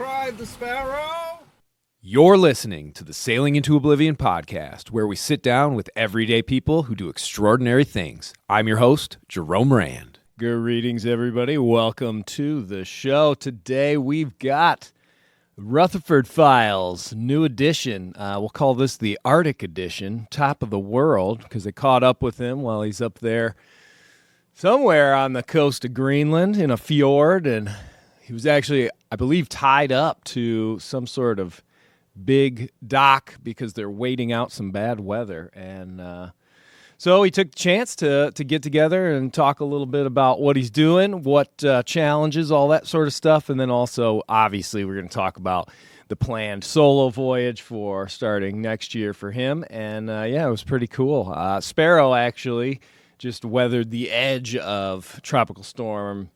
cried the sparrow. You're listening to the Sailing into Oblivion podcast, where we sit down with everyday people who do extraordinary things. I'm your host, Jerome Rand. Greetings, everybody. Welcome to the show. Today we've got Rutherford Files, new edition. We'll call this the Arctic edition, top of the world, because they caught up with him while he's up there somewhere on the coast of Greenland in a fjord, and he was actually, I believe, tied up to some sort of big dock because they're waiting out some bad weather. And so he took the chance to get together and talk a little bit about what he's doing, what challenges, all that sort of stuff. And then also, obviously, we're going to talk about the planned solo voyage for starting next year for him. And yeah, it was pretty cool. Sparrow actually just weathered the edge of Tropical Storm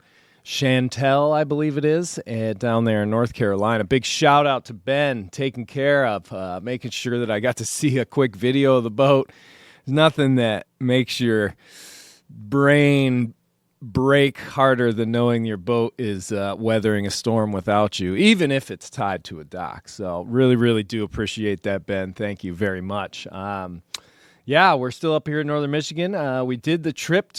Chantal, I believe it is, down there in North Carolina. Big shout out to Ben, taking care of, making sure that I got to see a quick video of the boat. There's nothing that makes your brain break harder than knowing your boat is weathering a storm without you, even if it's tied to a dock. So really, really do appreciate that, Ben. Thank you very much. Yeah, we're still up here in northern Michigan. We did the trip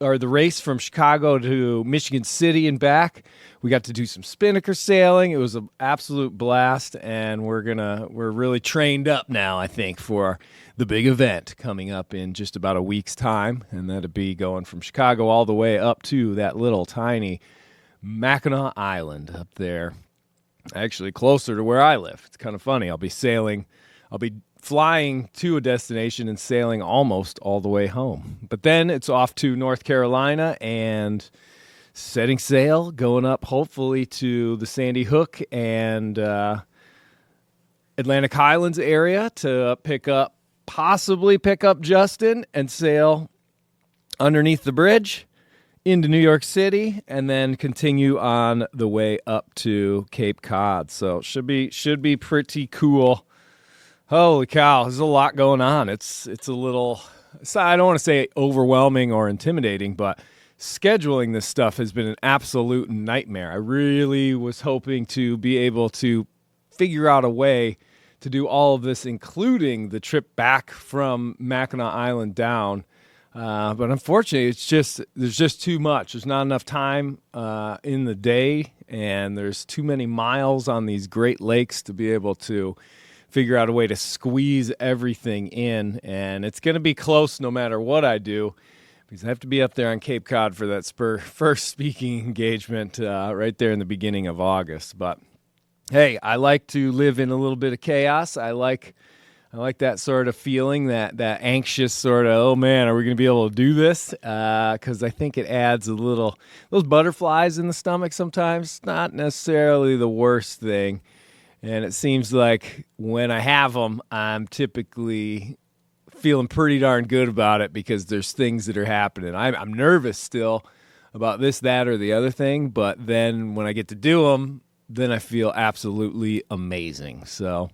the race from Chicago to Michigan City and back. We got to do some spinnaker sailing. It was an absolute blast, and we're really trained up now, I think, for the big event coming up in just about a week's time, and that'll be going from Chicago all the way up to that little tiny Mackinac Island up there, actually closer to where I live. It's kind of funny. I'll be flying to a destination and sailing almost all the way home. But then it's off to North Carolina and setting sail, going up hopefully to the Sandy Hook and Atlantic Highlands area to possibly pick up Justin and sail underneath the bridge into New York City and then continue on the way up to Cape Cod. So should be pretty cool. Holy cow, there's a lot going on. It's a little, I don't want to say overwhelming or intimidating, but scheduling this stuff has been an absolute nightmare. I really was hoping to be able to figure out a way to do all of this, including the trip back from Mackinac Island down. But unfortunately, there's just too much. There's not enough time in the day, and there's too many miles on these Great Lakes to be able to figure out a way to squeeze everything in, and it's going to be close no matter what I do, because I have to be up there on Cape Cod for that first speaking engagement right there in the beginning of August. But hey, I like to live in a little bit of chaos. I like that sort of feeling, that anxious sort of, oh man, are we going to be able to do this? Because I think it adds those butterflies in the stomach sometimes. Not necessarily the worst thing. And it seems like when I have them, I'm typically feeling pretty darn good about it because there's things that are happening. I'm nervous still about this, that, or the other thing, but then when I get to do them, then I feel absolutely amazing. So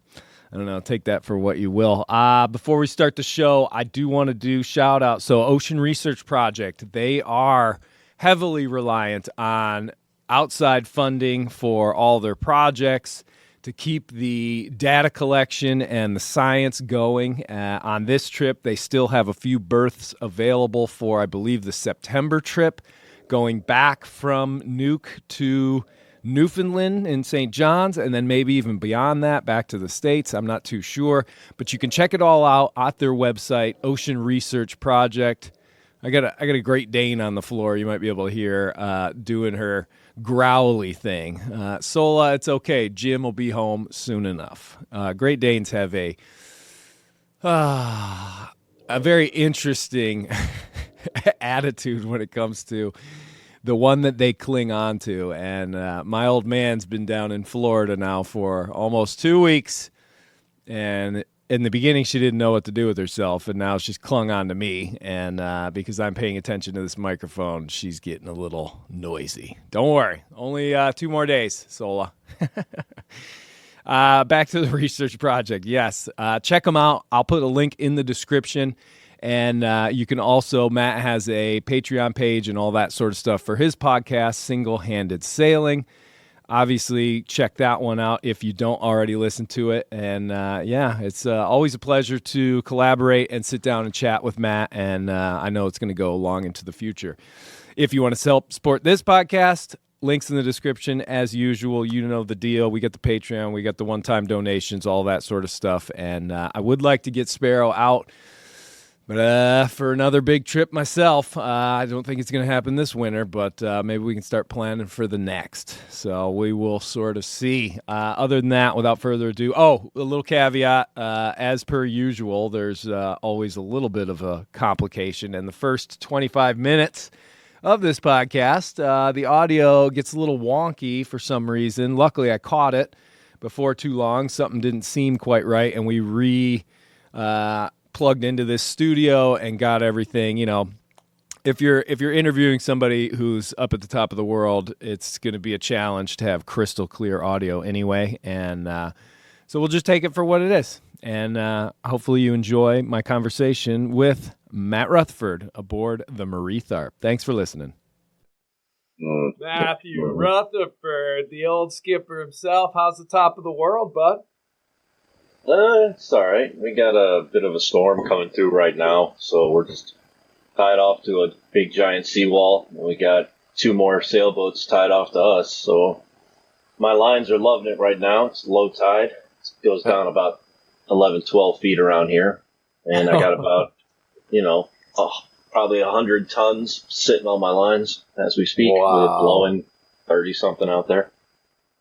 I don't know, take that for what you will. Before we start the show, I do want to do shout out. So OceanResearchProject, they are heavily reliant on outside funding for all their projects to keep the data collection and the science going. On this trip, they still have a few berths available for, I believe, the September trip, going back from Nuuk to Newfoundland in St. John's, and then maybe even beyond that, back to the States. I'm not too sure. But you can check it all out at their website, OceanResearchProject. I got a Great Dane on the floor. You might be able to hear doing her growly thing. Sola, it's okay. Jim will be home soon enough. Great Danes have a very interesting attitude when it comes to the one that they cling on to. And my old man's been down in Florida now for almost 2 weeks. And in the beginning, she didn't know what to do with herself, and now she's clung on to me. And because I'm paying attention to this microphone, she's getting a little noisy. Don't worry. Only 2 more days, Sola. Back to the research project. Yes, check them out. I'll put a link in the description. And you can also, Matt has a Patreon page and all that sort of stuff for his podcast, Single-Handed Sailing. obviously check that one out if you don't already listen to it. And it's always a pleasure to collaborate and sit down and chat with Matt. And I know it's going to go long into the future. If you want to help support this podcast, links in the description as usual. You know the deal. We get the Patreon, we got the one-time donations, all that sort of stuff. And I would like to get Sparrow out, but for another big trip myself. I don't think it's going to happen this winter, but maybe we can start planning for the next. So we will sort of see. Other than that, without further ado, a little caveat. As per usual, there's always a little bit of a complication. And the first 25 minutes of this podcast, the audio gets a little wonky for some reason. Luckily, I caught it before too long. Something didn't seem quite right, and we plugged into this studio and got everything. You know, if you're interviewing somebody who's up at the top of the world, it's going to be a challenge to have crystal clear audio anyway. And so we'll just take it for what it is. And hopefully you enjoy my conversation with Matt Rutherford aboard the Marie Tharp. Thanks for listening. Matthew Rutherford, the old skipper himself. How's the top of the world, bud? It's all right. We got a bit of a storm coming through right now, so we're just tied off to a big giant seawall. And we got 2 more sailboats tied off to us, so my lines are loving it right now. It's low tide. It goes down about 11, 12 feet around here, and I got about, probably 100 tons sitting on my lines as we speak. Wow. We're blowing 30-something out there.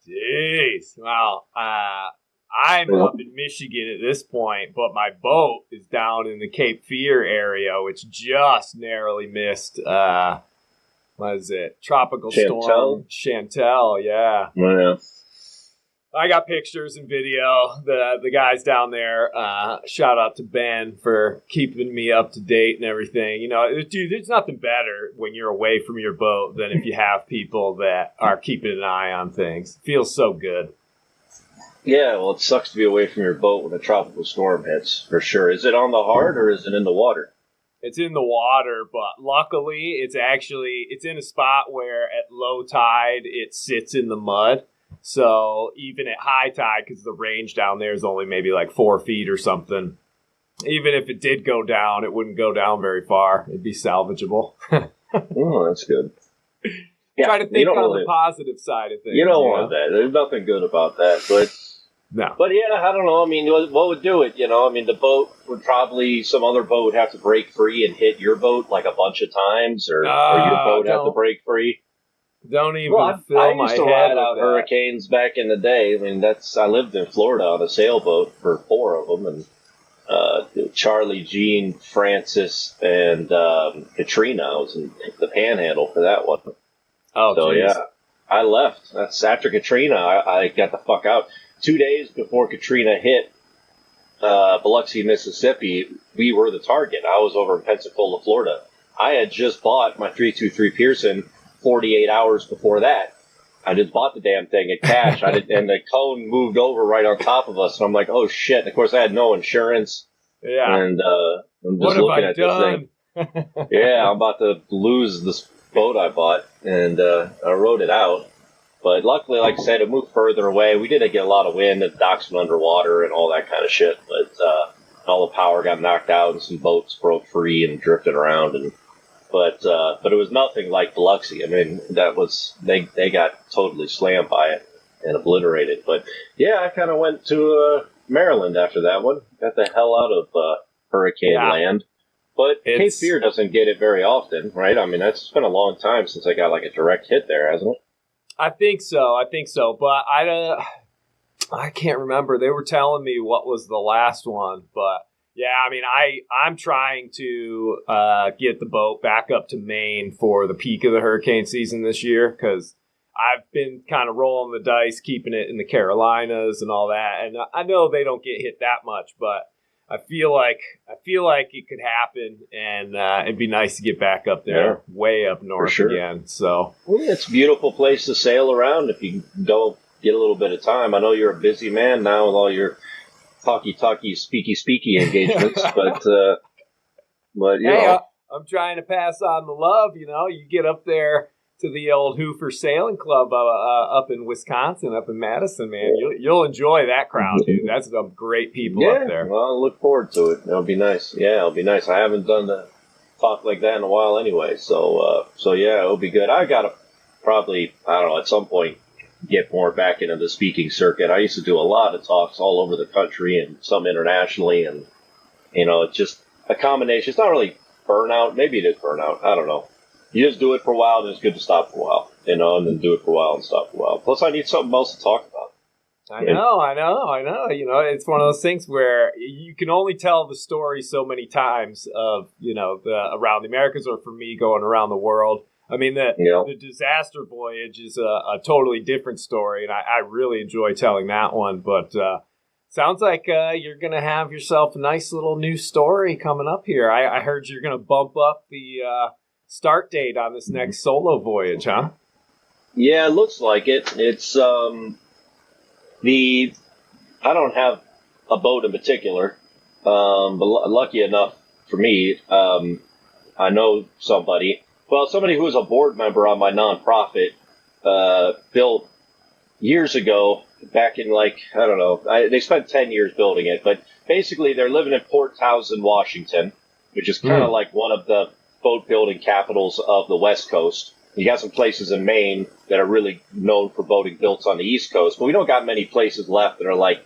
Jeez. Wow. I'm up in Michigan at this point, but my boat is down in the Cape Fear area, which just narrowly missed, what is it? Tropical Chantal? storm. Chantal, yeah. Yeah. I got pictures and video. The guys down there, shout out to Ben for keeping me up to date and everything. You know, dude, there's nothing better when you're away from your boat than if you have people that are keeping an eye on things. It feels so good. Yeah, well, it sucks to be away from your boat when a tropical storm hits, for sure. Is it on the hard or is it in the water? It's in the water, but luckily it's in a spot where at low tide it sits in the mud. So even at high tide, because the range down there is only maybe like 4 feet or something, even if it did go down, it wouldn't go down very far. It'd be salvageable. Oh, that's good. Yeah, try to think on the positive side of things. You don't want that. There's nothing good about that. But no. But yeah, I don't know. I mean, what would do it? You know, I mean, the boat would probably, some other boat would have to break free and hit your boat like a bunch of times, or your boat have to break free. Don't even fill my my head. I used to ride out hurricanes back in the day. I mean, I lived in Florida on a sailboat for 4 of them, and Charlie, Jean, Francis, and Katrina. I was in the Panhandle for that one. Oh, so geez. yeah, I left. That's after Katrina. I got the fuck out. 2 days before Katrina hit Biloxi, Mississippi, we were the target. I was over in Pensacola, Florida. I had just bought my 323 Pearson 48 hours before that. I just bought the damn thing at cash. And the cone moved over right on top of us, and I'm like, oh shit. And of course, I had no insurance. Yeah. And I'm just looking at this thing. Yeah, I'm about to lose this boat I bought, and I rode it out. But luckily, like I said, it moved further away. We did get a lot of wind, and the docks went underwater and all that kind of shit. But all the power got knocked out, and some boats broke free and drifted around. But it was nothing like Biloxi. I mean, that was they got totally slammed by it and obliterated. But yeah, I kind of went to Maryland after that one. Got the hell out of hurricane land. But Cape Fear doesn't get it very often, right? I mean, it's been a long time since I got like a direct hit there, hasn't it? I think so. But I can't remember. They were telling me what was the last one. But yeah, I mean, I'm trying to get the boat back up to Maine for the peak of the hurricane season this year, because I've been kind of rolling the dice, keeping it in the Carolinas and all that. And I know they don't get hit that much, but I feel like it could happen, and it'd be nice to get back up there, way up north again. So it's a beautiful place to sail around if you go get a little bit of time. I know you're a busy man now with all your talky, speaky engagements, but you know. I'm trying to pass on the love. You know, you get up there to the old Hoover Sailing Club up in Wisconsin, up in Madison, man. You'll enjoy that crowd, dude. That's some great people up there. Well, I look forward to it. It'll be nice. Yeah, it'll be nice. I haven't done the talk like that in a while anyway, so yeah, it'll be good. I gotta probably, I don't know, at some point get more back into the speaking circuit. I used to do a lot of talks all over the country and some internationally, and it's just a combination. It's not really burnout. Maybe it is burnout. I don't know. You just do it for a while, and it's good to stop for a while, and then do it for a while and stop for a while. Plus, I need something else to talk about. I know. It's one of those things where you can only tell the story so many times of, around the Americas, or for me going around the world. I mean, the disaster voyage is a totally different story, and I really enjoy telling that one. But sounds like you're going to have yourself a nice little new story coming up here. I heard you're going to bump up the start date on this next solo voyage, huh? Yeah, it looks like it. It's I don't have a boat in particular, but lucky enough for me, I know somebody who was a board member on my nonprofit, built years ago, back in they spent 10 years building it, but basically they're living in Port Townsend, Washington, which is kind of like one of the boat building capitals of the West Coast. You got some places in Maine that are really known for boating built on the East Coast, but we don't got many places left that are like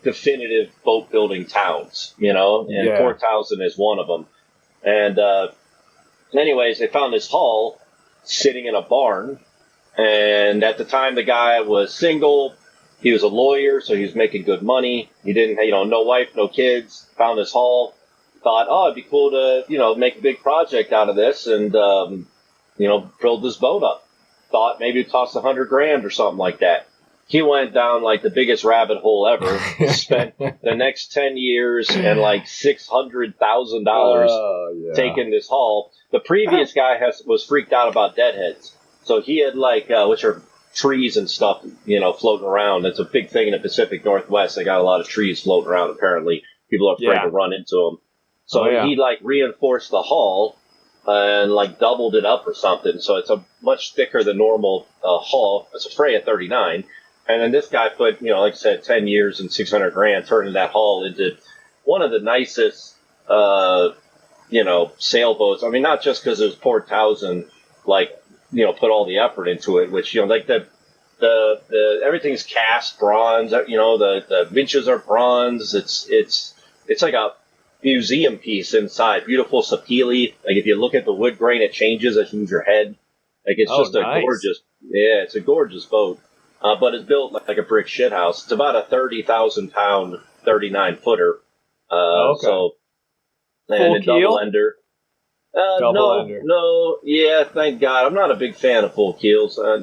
definitive boat building towns, and Port Townsend is one of them. And anyways, they found this hull sitting in a barn, and at the time the guy was single. He was a lawyer, so he was making good money. He didn't, no wife, no kids. Found this hull, thought, it'd be cool to, make a big project out of this, and build this boat up. Thought maybe it cost $100,000 or something like that. He went down like the biggest rabbit hole ever. Spent the next 10 years and like $600,000 taking this hull. The previous guy was freaked out about deadheads, so he had which are trees and stuff, floating around. It's a big thing in the Pacific Northwest. They got a lot of trees floating around. Apparently, people are afraid to run into them. So he reinforced the hull and doubled it up or something. So it's a much thicker than normal hull. It's a Freya 39. And then this guy put, like I said, 10 years and $600,000 turning that hull into one of the nicest, sailboats. I mean, not just because it was Port Townsend, put all the effort into it, which, the everything's cast bronze, the winches are bronze. It's like a museum piece inside. Beautiful sapele. If you look at the wood grain, it changes as you move your head. It's just a gorgeous, it's a gorgeous boat. But it's built like a brick shithouse. It's about a 30,000 pound, 39 footer. So, and full a keel? double ender. Double ender. No, yeah, thank God. I'm not a big fan of full keels. I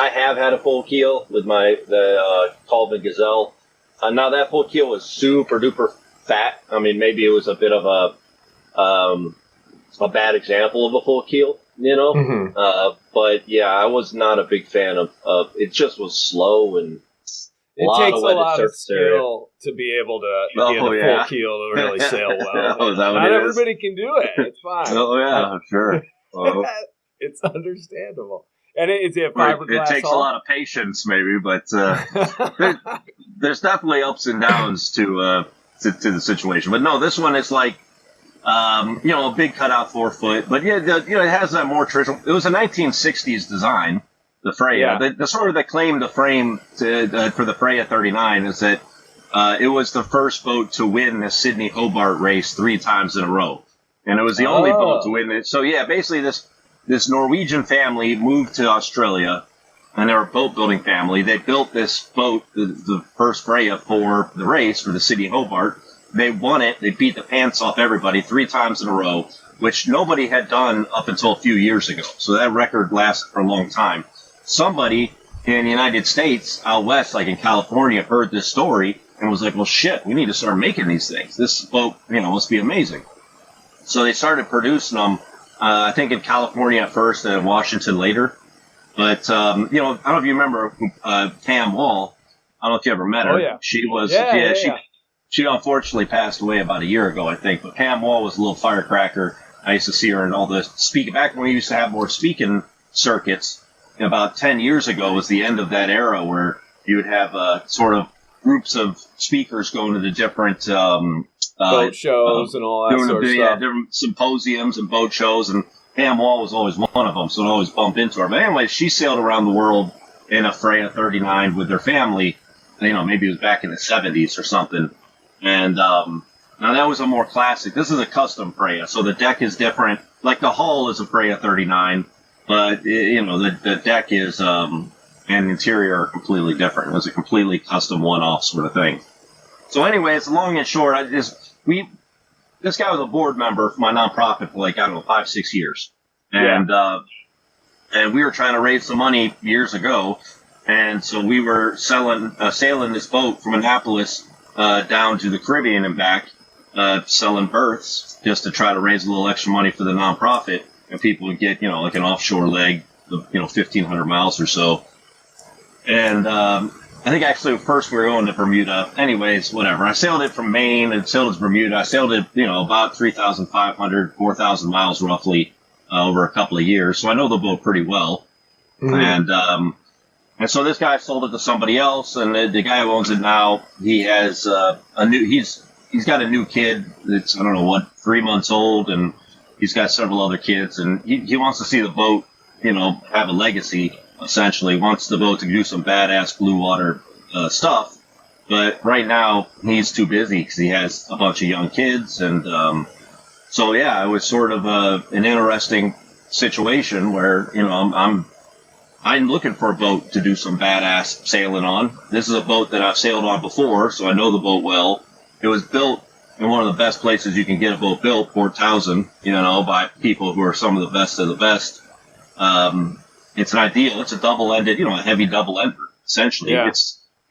have had a full keel with the Colvin Gazelle. Now that full keel was super duper fat. I mean, maybe it was a bit of a bad example of a full keel. But yeah, I was not a big fan of it. Just was slow, and it takes a lot of skill to be able to get a full keel to really sail well. Not everybody can do it. It's fine. Oh yeah, sure. Well, it's understandable. And it's a fiberglass. It takes a lot of patience, maybe, but there's definitely ups and downs to the situation. But no, this one is a big cutout 4-foot, but it has that more traditional. It was a 1960s design, the Freya. The sort of the claim to frame for the Freya 39 is that it was the first boat to win the Sydney Hobart race 3 times in a row, and it was the only boat to win it. So yeah, basically this Norwegian family moved to Australia, and they're a boat building family. They built this boat, the first Freya, for the race for the Sydney Hobart. They won it. They beat the pants off everybody 3 times in a row, which nobody had done up until a few years ago. So that record lasted for a long time. Somebody in the United States, out west, like in California, heard this story and was like, well, shit, we need to start making these things. This boat, must be amazing. So they started producing them, I think in California at first and in Washington later. But, I don't know if you remember Pam Wall. I don't know if you ever met her. Oh, yeah. She was, She unfortunately passed away about a year ago, I think. But Pam Wall was a little firecracker. I used to see her in all the speaking. Back when we used to have more speaking circuits, about 10 years ago was the end of that era where you would have sort of groups of speakers going to the different boat shows and all that sort of stuff. Yeah, different symposiums and boat shows, and Pam Wall was always one of them, so I'd always bump into her. But anyway, she sailed around the world in a Freya 39 with her family. Maybe it was back in the 70s or something. And now that was a more classic. This is a custom Freya, so the deck is different. Like the hull is a Freya 39, but the deck is and interior are completely different. It was a completely custom one-off sort of thing. So anyways, long and short, this guy was a board member for my nonprofit for 5-6 years. And and we were trying to raise some money years ago. And so we were sailing this boat from Annapolis down to the Caribbean and back, selling berths just to try to raise a little extra money for the nonprofit. And people would get, like an offshore leg, 1,500 miles or so. And I think actually first we were going to Bermuda. Anyways, whatever. I sailed it from Maine and sailed it to Bermuda. I sailed it, about 3,500, 4,000 miles roughly over a couple of years. So I know the boat pretty well. Mm-hmm. And so this guy sold it to somebody else, and the guy who owns it now, he has he's got a new kid that's, 3 months old, and he's got several other kids, and he wants to see the boat, have a legacy, essentially. Wants the boat to do some badass blue water stuff, but right now he's too busy because he has a bunch of young kids, and so yeah, it was sort of an interesting situation where, I'm looking for a boat to do some badass sailing on. This is a boat that I've sailed on before, so I know the boat well. It was built in one of the best places you can get a boat built, Port Townsend, by people who are some of the best of the best. It's an ideal. It's a double-ended, a heavy double-ender, essentially. Yeah.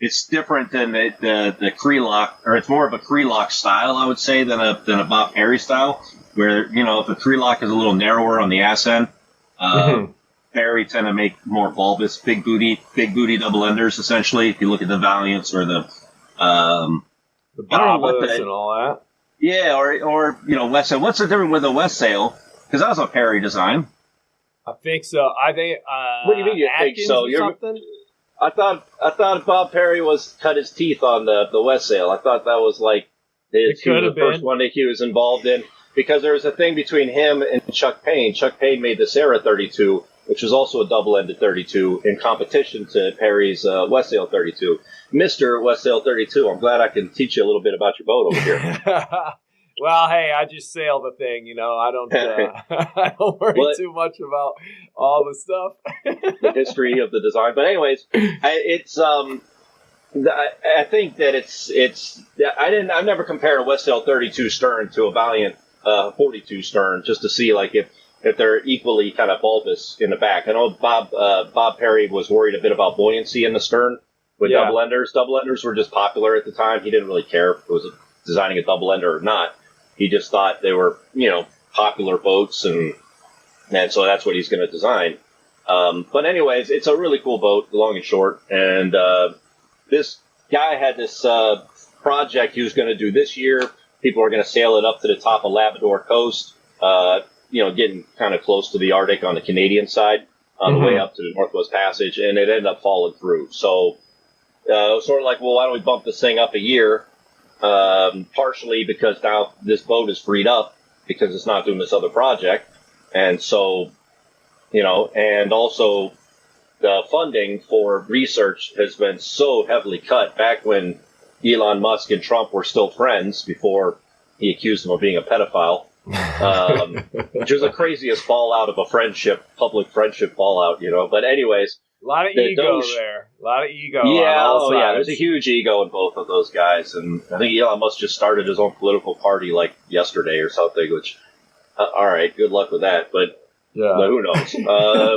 It's different than the Creelock, or it's more of a Creelock style, I would say, than a Bob Perry style, where, if the Creelock is a little narrower on the ass end, Perry tend to make more bulbous, big booty double enders. Essentially, if you look at the Valiants or the Bobbas and all that. Yeah, or West Sail. What's the difference with the West Sail? Because that was a Perry design. I think so. I think. What do you mean you think so? I thought Bob Perry cut his teeth on the West Sail. I thought that was the first one that he was involved in, because there was a thing between him and Chuck Payne. Chuck Payne made the Sarah 32. Which was also a double-ended 32 in competition to Perry's West Sail 32. Mr. West Sail 32, I'm glad I can teach you a little bit about your boat over here. Well, hey, I just sail the thing, I don't I don't worry too much about all the stuff. The history of the design. But anyways, I think that I've never compared a West Sail 32 stern to a Valiant 42 stern just to see if they're equally kind of bulbous in the back. I know Bob Perry was worried a bit about buoyancy in the stern with double enders. Double enders were just popular at the time. He didn't really care if it was designing a double ender or not. He just thought they were, popular boats, and so that's what he's going to design. But anyways, it's a really cool boat, long and short. And this guy had this project he was going to do this year. People are going to sail it up to the top of Labrador Coast. Getting kind of close to the Arctic on the Canadian side on the way up to the Northwest Passage, and it ended up falling through. So it was sort of like, well, why don't we bump this thing up a year? Partially because now this boat is freed up because it's not doing this other project. And so, and also the funding for research has been so heavily cut back when Elon Musk and Trump were still friends before he accused him of being a pedophile. Which was the craziest fallout of a public friendship fallout, But anyways, a lot of ego there. A lot of ego. Yeah, there's a huge ego in both of those guys, and I think Elon Musk just started his own political party yesterday or something. Which, all right, good luck with that. But who knows?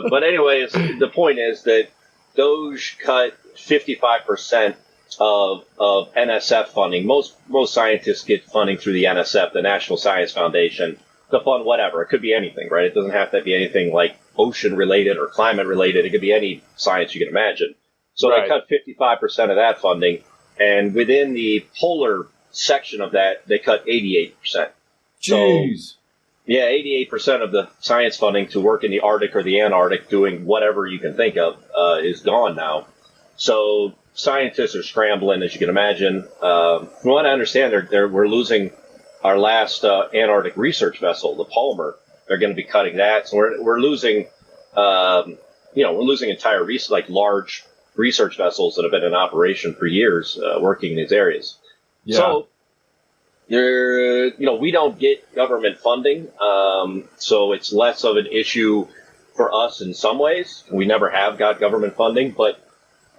But anyways, the point is that Doge cut 55% of NSF funding. Most scientists get funding through the NSF, the National Science Foundation, to fund whatever. It could be anything, right? It doesn't have to be anything like ocean related or climate related. It could be any science you can imagine. So They cut 55% of that funding, and within the polar section of that, they cut 88%. Jeez. Yeah, 88% of the science funding to work in the Arctic or the Antarctic doing whatever you can think of is gone now. So scientists are scrambling, as you can imagine. From what I understand, we're losing our last Antarctic research vessel, the Palmer. They're going to be cutting that. So we're losing, we're losing entire large research vessels that have been in operation for years working in these areas. Yeah. So we don't get government funding, so it's less of an issue for us in some ways. We never have got government funding, but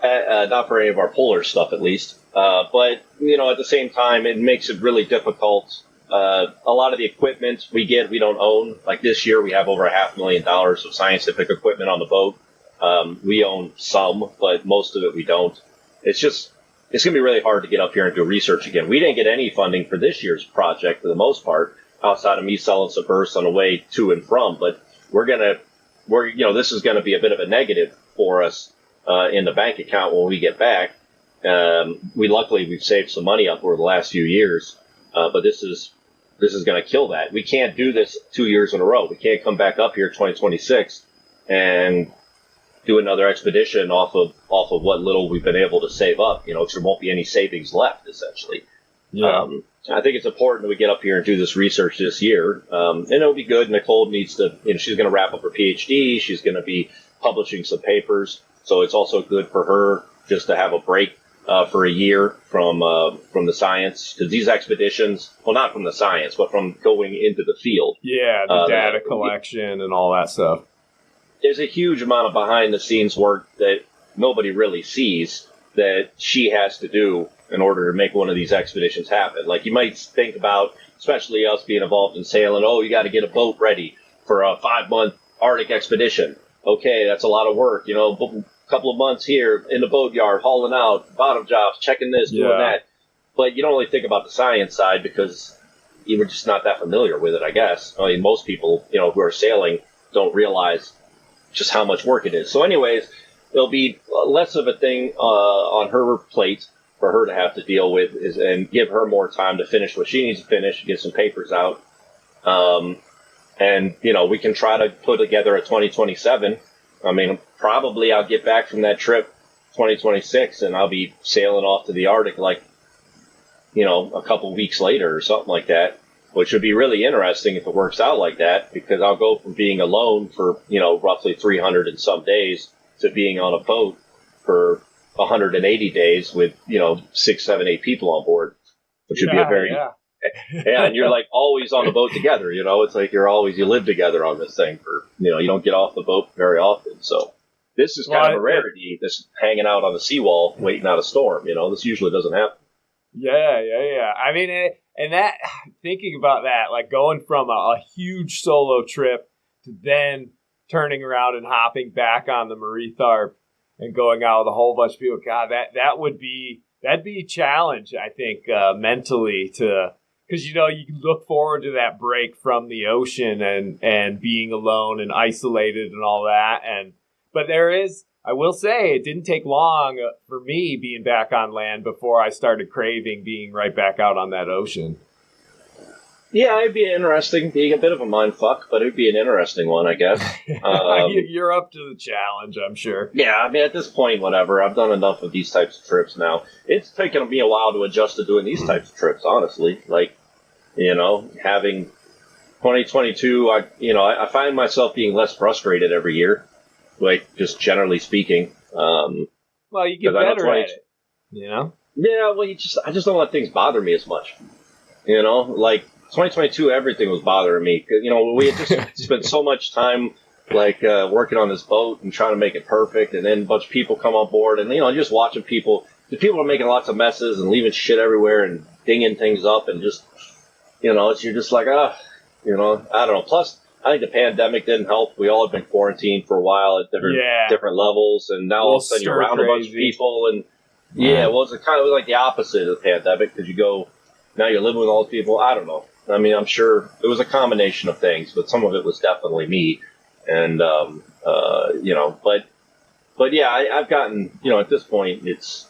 not for any of our polar stuff, at least. But at the same time, it makes it really difficult. A lot of the equipment we don't own. Like this year, we have over $500,000 of scientific equipment on the boat. We own some, but most of it we don't. It's going to be really hard to get up here and do research again. We didn't get any funding for this year's project for the most part, outside of me selling some bursts on the way to and from. But this is going to be a bit of a negative for us in the bank account when we get back. We've saved some money up over the last few years, but this is going to kill that. We can't do this 2 years in a row. We can't come back up here 2026 and do another expedition off of what little we've been able to save up, because there won't be any savings left, essentially. Yeah. I think it's important that we get up here and do this research this year. And it'll be good. Nicole needs to, she's going to wrap up her PhD. She's going to be publishing some papers. So it's also good for her just to have a break for a year from the science. Because these expeditions, well, not from the science, but from going into the field. Yeah, the data collection and all that stuff. There's a huge amount of behind-the-scenes work that nobody really sees that she has to do in order to make one of these expeditions happen. Like, you might think about, especially us being involved in sailing, you got to get a boat ready for a 5-month Arctic expedition. Okay, that's a lot of work, a couple of months here in the boat yard, hauling out, bottom jobs, checking this, doing that. But you don't really think about the science side because you were just not that familiar with it, I guess. I mean, most people, who are sailing don't realize just how much work it is. So anyways, it'll be less of a thing on her plate for her to have to deal with and give her more time to finish what she needs to finish, get some papers out. And we can try to put together a 2027. I mean, probably I'll get back from that trip 2026 and I'll be sailing off to the Arctic a couple weeks later or something like that. Which would be really interesting if it works out like that, because I'll go from being alone for, roughly 300 and some days to being on a boat for 180 days with, 6, 7, 8 people on board, which would be a very, and you're like always on the boat together, it's like you live together on this thing for, you don't get off the boat very often. So this is kind of a rarity, this hanging out on the seawall, waiting out a storm, this usually doesn't happen. Yeah. I mean, and that, thinking about that, like going from a huge solo trip to then turning around and hopping back on the Marie Tharp and going out with a whole bunch of people, God, that'd be a challenge, I think, mentally because, you can look forward to that break from the ocean and being alone and isolated and all that. But I will say, it didn't take long for me being back on land before I started craving being right back out on that ocean. Yeah, it'd be interesting, being a bit of a mind fuck, but it'd be an interesting one, I guess. You're up to the challenge, I'm sure. Yeah, I mean, at this point, whatever. I've done enough of these types of trips now. It's taken me a while to adjust to doing these types of trips, honestly. Like, having 2022, I find myself being less frustrated every year. Like, just generally speaking. Well, you get better at it, Yeah, well, I just don't let things bother me as much. Like, 2022, everything was bothering me. We had just spent so much time, working on this boat and trying to make it perfect, and then a bunch of people come on board, and, just watching people. The people are making lots of messes and leaving shit everywhere and dinging things up, and just, you're just like, I don't know. Plus, I think the pandemic didn't help. We all had been quarantined for a while at different levels, and now all of a sudden you're around a bunch of people, and it was like the opposite of the pandemic, because now you're living with all these people. I don't know. I mean, I'm sure it was a combination of things, but some of it was definitely me, and but yeah, I've gotten, at this point, it's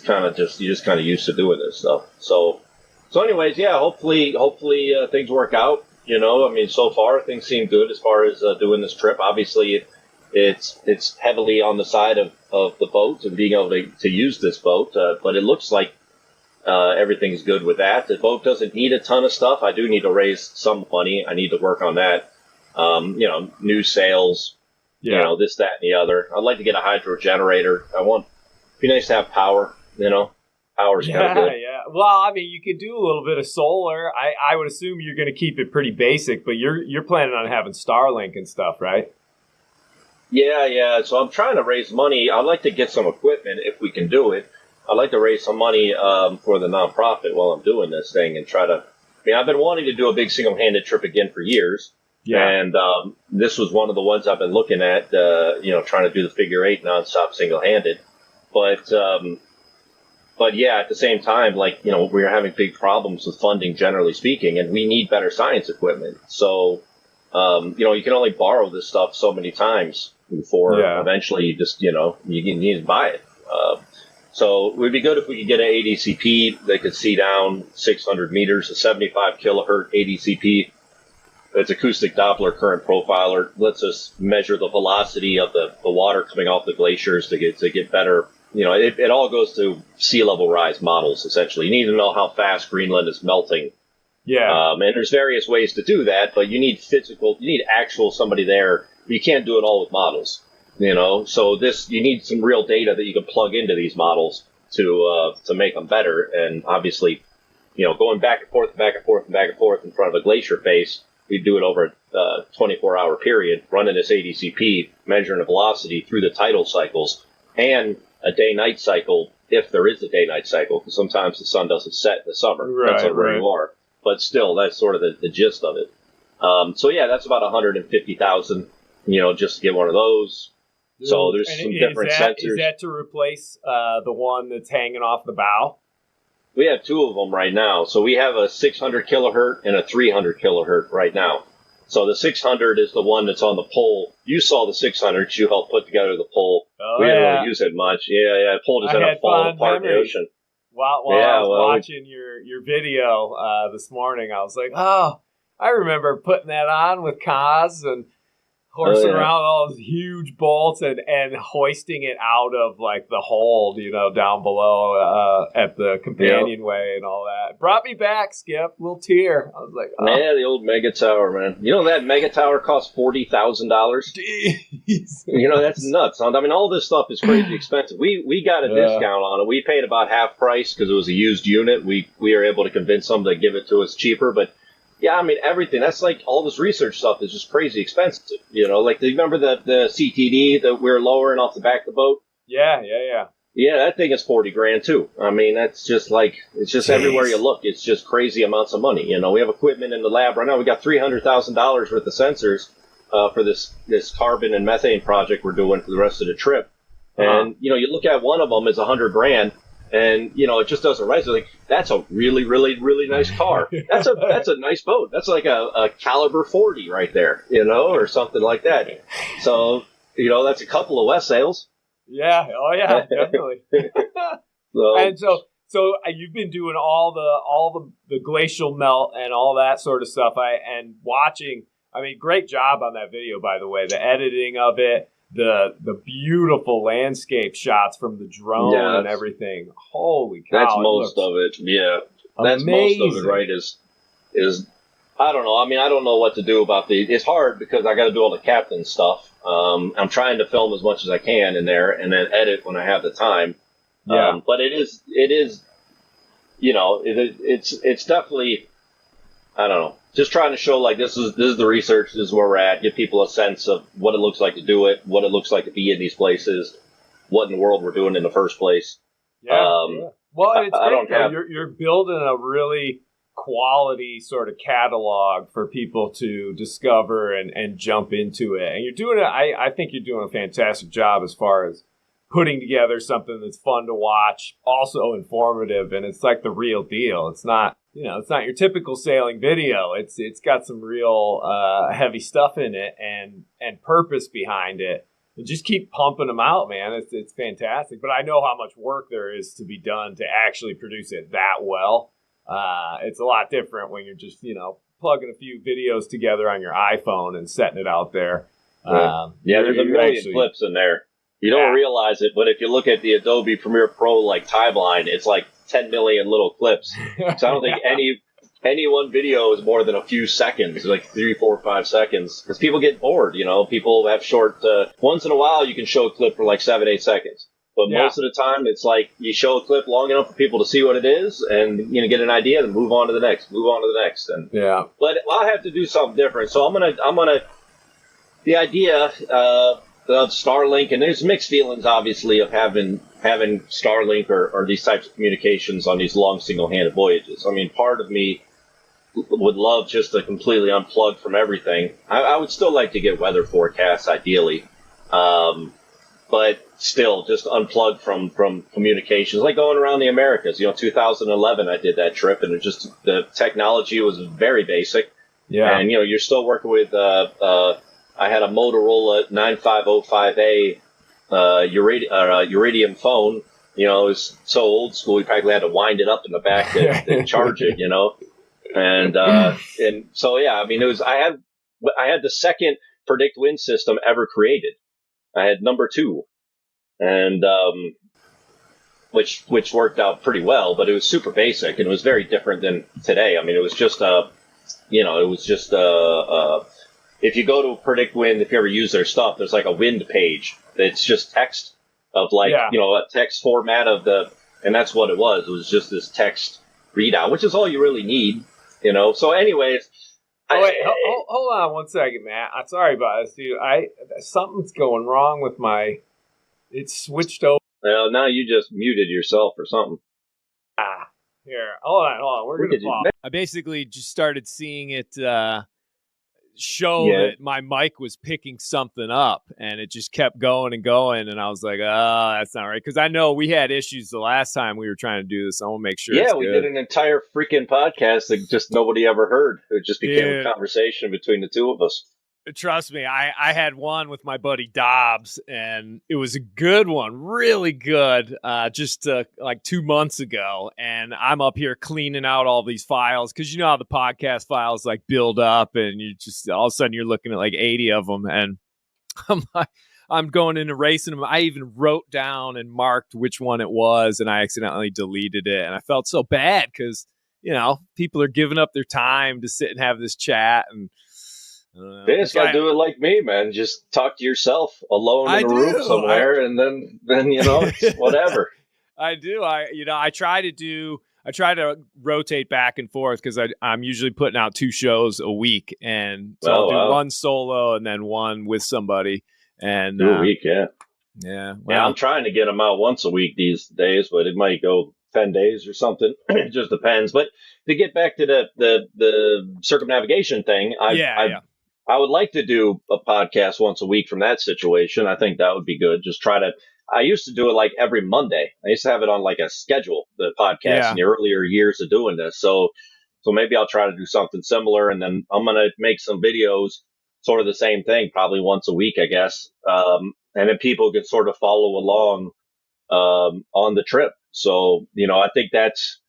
kind of just, you're just kind of used to doing this stuff. So anyways, yeah, hopefully things work out. You know, I mean, so far things seem good as far as doing this trip. Obviously, it's heavily on the side of the boat and being able to use this boat, but it looks like everything's good with that. The boat doesn't need a ton of stuff. I do need to raise some money. I need to work on that. You know, new sails, you know, this, that, and the other. I'd like to get a hydro generator. It'd be nice to have power, you know. Power's kind of good. Yeah. Well, I mean, you could do a little bit of solar. I would assume you're going to keep it pretty basic, but you're planning on having Starlink and stuff, right? Yeah. So I'm trying to raise money. I'd like to get some equipment if we can do it. I'd like to raise some money for the nonprofit while I'm doing this thing and try to. I mean, I've been wanting to do a big single-handed trip again for years. Yeah. And this was one of the ones I've been looking at, you know, trying to do the figure 8 nonstop single-handed. But yeah, at the same time, like, you know, we're having big problems with funding, generally speaking, and we need better science equipment. So, you know, you can only borrow this stuff so many times before eventually you just, you know, you need to buy it. So it would be good if we could get an ADCP that could see down 600 meters, a 75 kilohertz ADCP. It's acoustic Doppler current profiler. Lets us measure the velocity of the water coming off the glaciers to get better. You know, it all goes to sea level rise models, essentially. You need to know how fast Greenland is melting. Yeah. And there's various ways to do that, but you need actual somebody there. You can't do it all with models, you know. So you need some real data that you can plug into these models to make them better. And obviously, you know, going back and forth in front of a glacier face, we do it over a 24-hour period, running this ADCP, measuring the velocity through the tidal cycles, and a day-night cycle, if there is a day-night cycle, because sometimes the sun doesn't set in the summer. Depends on where you are. But still, that's sort of the gist of it. So yeah, that's about $150,000, you know, just to get one of those. So there's some different sensors. Is that to replace the one that's hanging off the bow? We have two of them right now. So we have a 600 kilohertz and a 300 kilohertz right now. So the 600 is the one that's on the pole. You saw the 600. You helped put together the pole. We didn't really use it much. Yeah. It pulled us in a fall apart in the ocean. While I was watching your video this morning, I was like, oh, I remember putting that on with Kaz and horsing around all those huge bolts and hoisting it out of like the hold, you know, down below at the companionway and all that. It brought me back, Skip. Little tear. I was like, oh. Yeah, the old mega tower, man. You know that mega tower cost $40,000. Jeez. You know, that's nuts. I mean, all this stuff is crazy expensive. We got a discount on it. We paid about half price because it was a used unit. We were able to convince them to give it to us cheaper, but. Yeah, I mean, everything. That's like all this research stuff is just crazy expensive. You know, like, do you remember the CTD that we were lowering off the back of the boat? Yeah. Yeah, that thing is $40,000 too. I mean, that's just like, it's just everywhere you look. It's just crazy amounts of money. You know, we have equipment in the lab right now. We got $300,000 worth of sensors for this carbon and methane project we're doing for the rest of the trip. And, you know, you look at one of them is $100,000. And, you know, it just doesn't rise. Like, that's a really, really, really nice car. That's a nice boat. That's like a caliber 40 right there, you know, or something like that. So, you know, that's a couple of West sails. Yeah. Oh, yeah, definitely. So you've been doing all the glacial melt and all that sort of stuff. And watching, I mean, great job on that video, by the way, the editing of it. The beautiful landscape shots from the drone and everything. Holy cow. That's most of it. Yeah. That's most of it, right? Is I don't know. I mean, I don't know what to do about it's hard because I got to do all the captain stuff. I'm trying to film as much as I can in there and then edit when I have the time. Yeah. But it is, you know, it's definitely, I don't know. Just trying to show, like, this is the research, this is where we're at, give people a sense of what it looks like to do it, what it looks like to be in these places, what in the world we're doing in the first place. Yeah. Well, it's great. You're building a really quality sort of catalog for people to discover and jump into it. And you're doing it, I think you're doing a fantastic job as far as putting together something that's fun to watch, also informative, and it's like the real deal. It's not, you know, it's not your typical sailing video. It's got some real heavy stuff in it and purpose behind it. And just keep pumping them out, man. It's fantastic. But I know how much work there is to be done to actually produce it that well. It's a lot different when you're just, you know, plugging a few videos together on your iPhone and setting it out there. There's a million clips in there. You don't realize it, but if you look at the Adobe Premiere Pro like timeline, it's like 10 million little clips. So I don't think any one video is more than a few seconds, like 3, 4, 5 seconds, because people get bored. People have short. Once in a while, you can show a clip for like 7, 8 seconds, but most of the time, it's like you show a clip long enough for people to see what it is, and get an idea, and move on to the next, and But I'll have to do something different. So I'm gonna. The idea of Starlink, and there's mixed feelings, obviously, of having Starlink or these types of communications on these long single-handed voyages. I mean, part of me would love just to completely unplug from everything. I would still like to get weather forecasts, ideally, but still just unplug from communications, like going around the Americas. 2011, I did that trip, and the technology was very basic. Yeah, and you're still working with. I had a Motorola 9505A Iridium phone. It was so old school, you practically had to wind it up in the back to charge it. And so I mean, I had the second predict wind system ever created. I had number 2, and which worked out pretty well, but it was super basic and it was very different than today. I mean, it was just if you go to Predict Wind, if you ever use their stuff, there's like a wind page that's just text of a text format and that's what it was. It was just this text readout, which is all you really need, So anyways. Hold on 1 second, Matt. I'm sorry about this, dude. Something's going wrong with it's switched over. Well, now you just muted yourself or something. Here. Hold on. We're going to pause. I basically just started seeing it, show that my mic was picking something up, and it just kept going and going, and I was like, that's not right, because I know we had issues the last time we were trying to do this. I want to make sure it's we good. did an entire freaking podcast that just nobody ever heard. It just became a conversation between the two of us. Trust me, I had one with my buddy Dobbs, and it was a good one, really good, just like 2 months ago. And I'm up here cleaning out all these files, because you know how the podcast files like build up, and you just all of a sudden you're looking at like 80 of them, and I'm going in erasing them. I even wrote down and marked which one it was, and I accidentally deleted it, and I felt so bad because people are giving up their time to sit and have this chat, and they just gotta do it like me, man. Just talk to yourself alone in a room somewhere, and then it's whatever. I do. I try to rotate back and forth, because I'm usually putting out 2 shows a week, and so I'll do one solo and then one with somebody. And 2 a week, yeah. Well, I'm trying to get them out once a week these days, but it might go 10 days or something. It just depends. But to get back to the circumnavigation thing, I would like to do a podcast once a week from that situation. I think that would be good. I used to do it like every Monday. I used to have it on like a schedule, the podcast, in the earlier years of doing this. So maybe I'll try to do something similar, and then I'm going to make some videos, sort of the same thing, probably once a week, I guess. And then people can sort of follow along on the trip. So, I think that's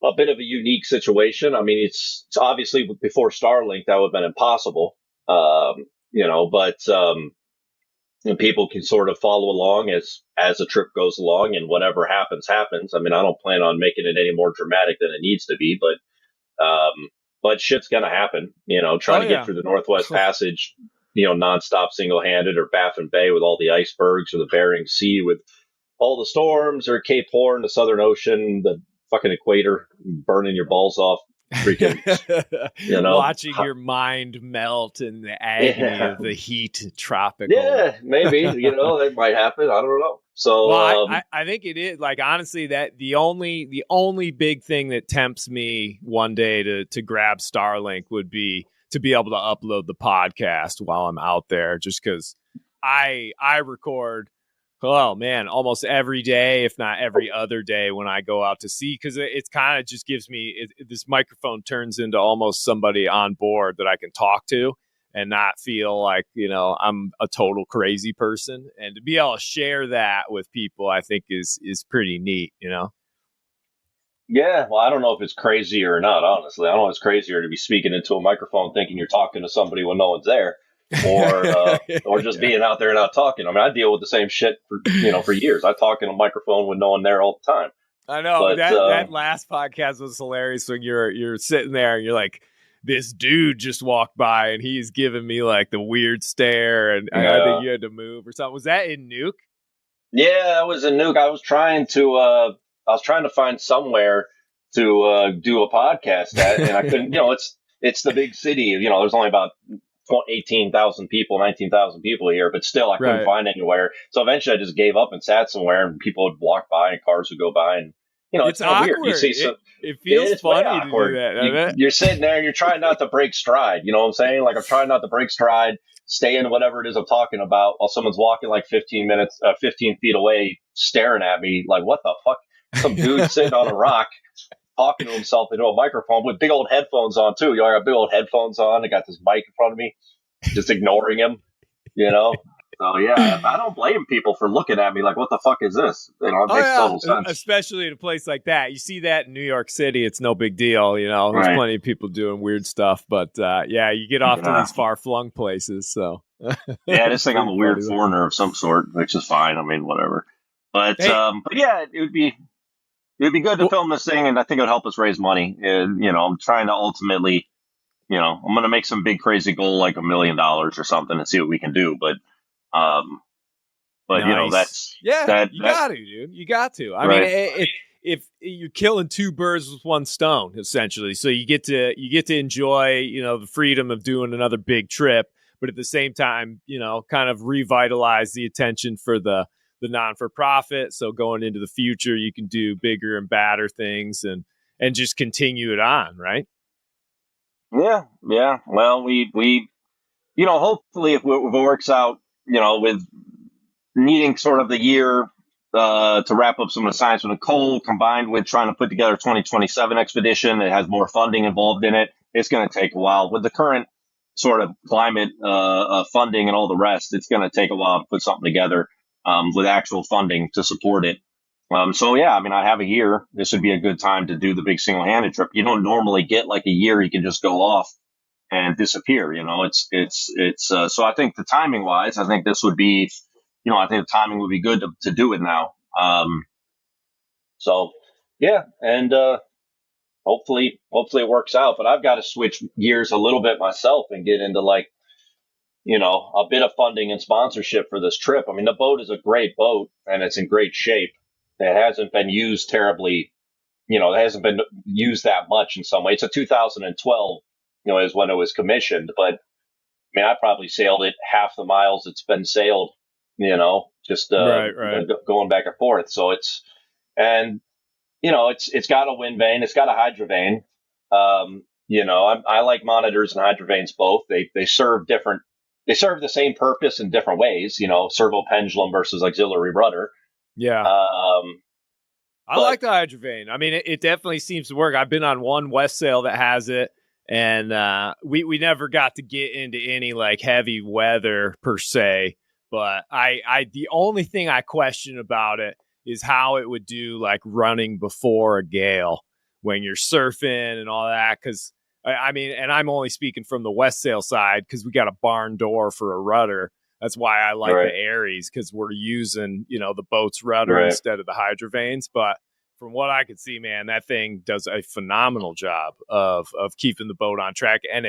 a bit of a unique situation. I mean, it's obviously before Starlink, that would have been impossible, but people can sort of follow along as the trip goes along, and whatever happens. I mean, I don't plan on making it any more dramatic than it needs to be, but shit's going to happen, trying to get through the Northwest Passage, nonstop single-handed, or Baffin Bay with all the icebergs, or the Bering Sea with all the storms, or Cape Horn, the Southern Ocean, the fucking equator, burning your balls off, freaking, watching your mind melt in the agony of the heat, tropical. Yeah, maybe, that might happen. I don't know. So, I think it is, like, honestly, that the only big thing that tempts me one day to grab Starlink would be to be able to upload the podcast while I'm out there, just because I record, oh man, almost every day, if not every other day, when I go out to sea, because it's kind of just gives me this microphone turns into almost somebody on board that I can talk to and not feel like I'm a total crazy person, and to be able to share that with people, I think is pretty neat. Yeah, well, I don't know if it's crazy or not, honestly. I don't know if it's crazier to be speaking into a microphone thinking you're talking to somebody when no one's there, or just being out there and not talking. I mean, I deal with the same shit for years. I talk in a microphone with no one there all the time. I know, But that last podcast was hilarious when you're sitting there and you're like, this dude just walked by and he's giving me like the weird stare, and I think you had to move or something. Was that in Nuke? Yeah, I was in Nuke. I was trying to find somewhere to do a podcast at, and I couldn't. It's the big city. There's only about 18,000 people, 19,000 people here, but still I couldn't find anywhere. So eventually I just gave up and sat somewhere, and people would walk by and cars would go by, and it's awkward. Weird. You see it feels funny to do that. You're sitting there and you're trying not to break stride. You know what I'm saying? Like, I'm trying not to break stride, stay in whatever it is I'm talking about while someone's walking like 15 feet away, staring at me like, what the fuck? Some dude sitting on a rock talking to himself into a microphone with big old headphones on too. I got big old headphones on. I got this mic in front of me, just ignoring him. So yeah, I don't blame people for looking at me like, what the fuck is this? It makes total sense. Especially in a place like that. You see that in New York City, it's no big deal. There's plenty of people doing weird stuff, but you get off to these far-flung places. So I just think I'm a weird foreigner of some sort, which is fine. I mean, whatever. But yeah, it would be good to film this thing, and I think it would help us raise money. And, I'm trying to ultimately, I'm going to make some big crazy goal like $1 million or something and see what we can do. But nice. That's got to, dude. You got to. I mean, if you're killing two birds with one stone, essentially, so you get to enjoy, the freedom of doing another big trip, but at the same time, kind of revitalize the attention for the non-for-profit. So going into the future, you can do bigger and badder things and just continue it on, right? Yeah. Well, we hopefully if it works out, with needing sort of the year to wrap up some of the science with Nicole, combined with trying to put together a 2027 expedition that has more funding involved in it, it's going to take a while. With the current sort of climate funding and all the rest, it's going to take a while to put something together with actual funding to support it. So yeah, I mean, I have a year. This would be a good time to do the big single-handed trip. You don't normally get like a year you can just go off and disappear. So I think the timing wise, I think this would be, I think the timing would be good to do it now. So yeah, and hopefully it works out. But I've got to switch gears a little bit myself and get into like, a bit of funding and sponsorship for this trip. I mean, the boat is a great boat and it's in great shape. It hasn't been used terribly, it hasn't been used that much in some way. It's a 2012, is when it was commissioned. But I mean, I probably sailed it half the miles it's been sailed, just going back and forth. So it's got a wind vane, it's got a hydrovane. I like monitors and hydrovanes both. They serve the same purpose in different ways, servo pendulum versus auxiliary rudder. Yeah. I like the hydrovane. I mean, it definitely seems to work. I've been on one West Sail that has it, and we never got to get into any like heavy weather per se. But the only thing I question about it is how it would do like running before a gale when you're surfing and all that. Because I mean, and I'm only speaking from the West Sail side because we got a barn door for a rudder. That's why I like the Aries, because we're using, the boat's rudder instead of the hydrovanes. But from what I could see, man, that thing does a phenomenal job of keeping the boat on track. And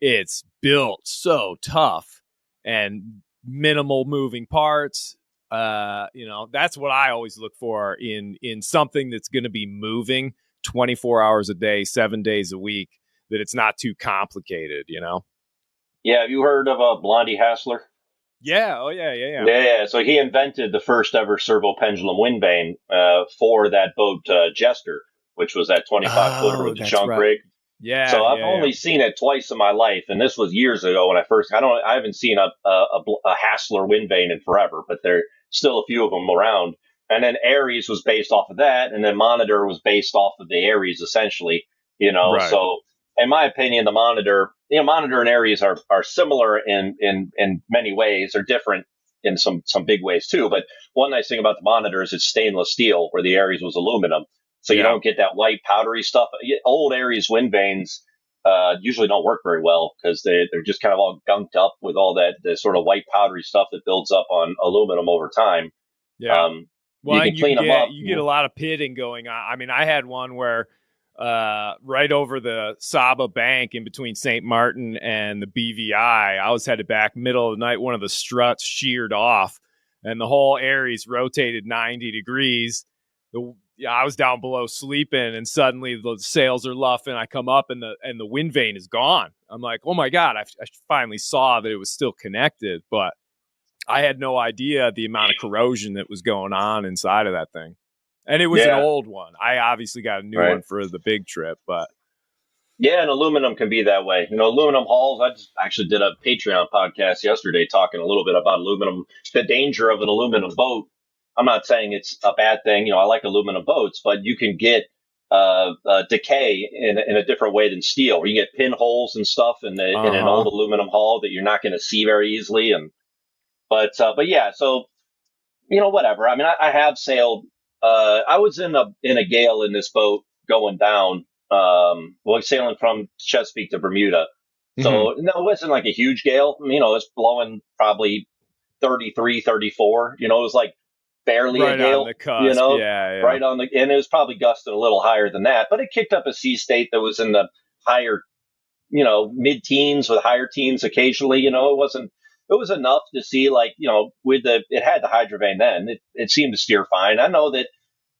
it's built so tough and minimal moving parts. That's what I always look for in something that's going to be moving 24 hours a day, 7 days a week, that it's not too complicated, Yeah. Have you heard of Blondie Hassler? Yeah. Oh, yeah. Yeah. So he invented the first ever servo pendulum wind vane for that boat Jester, which was that 25-footer with the chunk rig. Yeah. So I've only seen it twice in my life, and this was years ago when I first. I haven't seen a Hassler wind vane in forever, but there are still a few of them around. And then Aries was based off of that, and then Monitor was based off of the Aries, essentially. So in my opinion, the Monitor and Aries are similar in many ways. They're different in some big ways too. But one nice thing about the Monitor is it's stainless steel, where the Aries was aluminum. So you don't get that white powdery stuff. Old Aries wind vanes usually don't work very well because they're just kind of all gunked up with all the sort of white powdery stuff that builds up on aluminum over time. Yeah. You can clean them up. You get a lot of pitting going on. I mean, I had one where right over the Saba Bank in between St. Martin and the BVI, I was headed back middle of the night. One of the struts sheared off and the whole Aries rotated 90 degrees. I was down below sleeping, and suddenly the sails are luffing. I come up, and the wind vane is gone. I'm like, oh my God! I finally saw that it was still connected, but I had no idea the amount of corrosion that was going on inside of that thing. And it was an old one. I obviously got a new one for the big trip, but yeah, and aluminum can be that way. Aluminum hulls. I just actually did a Patreon podcast yesterday talking a little bit about aluminum, the danger of an aluminum boat. I'm not saying it's a bad thing. I like aluminum boats, but you can get decay in a different way than steel. You get pinholes and stuff in an old aluminum hull that you're not going to see very easily. But yeah, so whatever. I mean, I have sailed. I was in a gale in this boat going down. Sailing from Chesapeake to Bermuda. So no, it wasn't like a huge gale. It was blowing probably 33, 34. It was like barely right a gale, on the cusp. Right on and it was probably gusting a little higher than that, but it kicked up a sea state that was in the higher, mid-teens with higher teens occasionally. It was enough to see it had the hydrovane then. It seemed to steer fine. I know that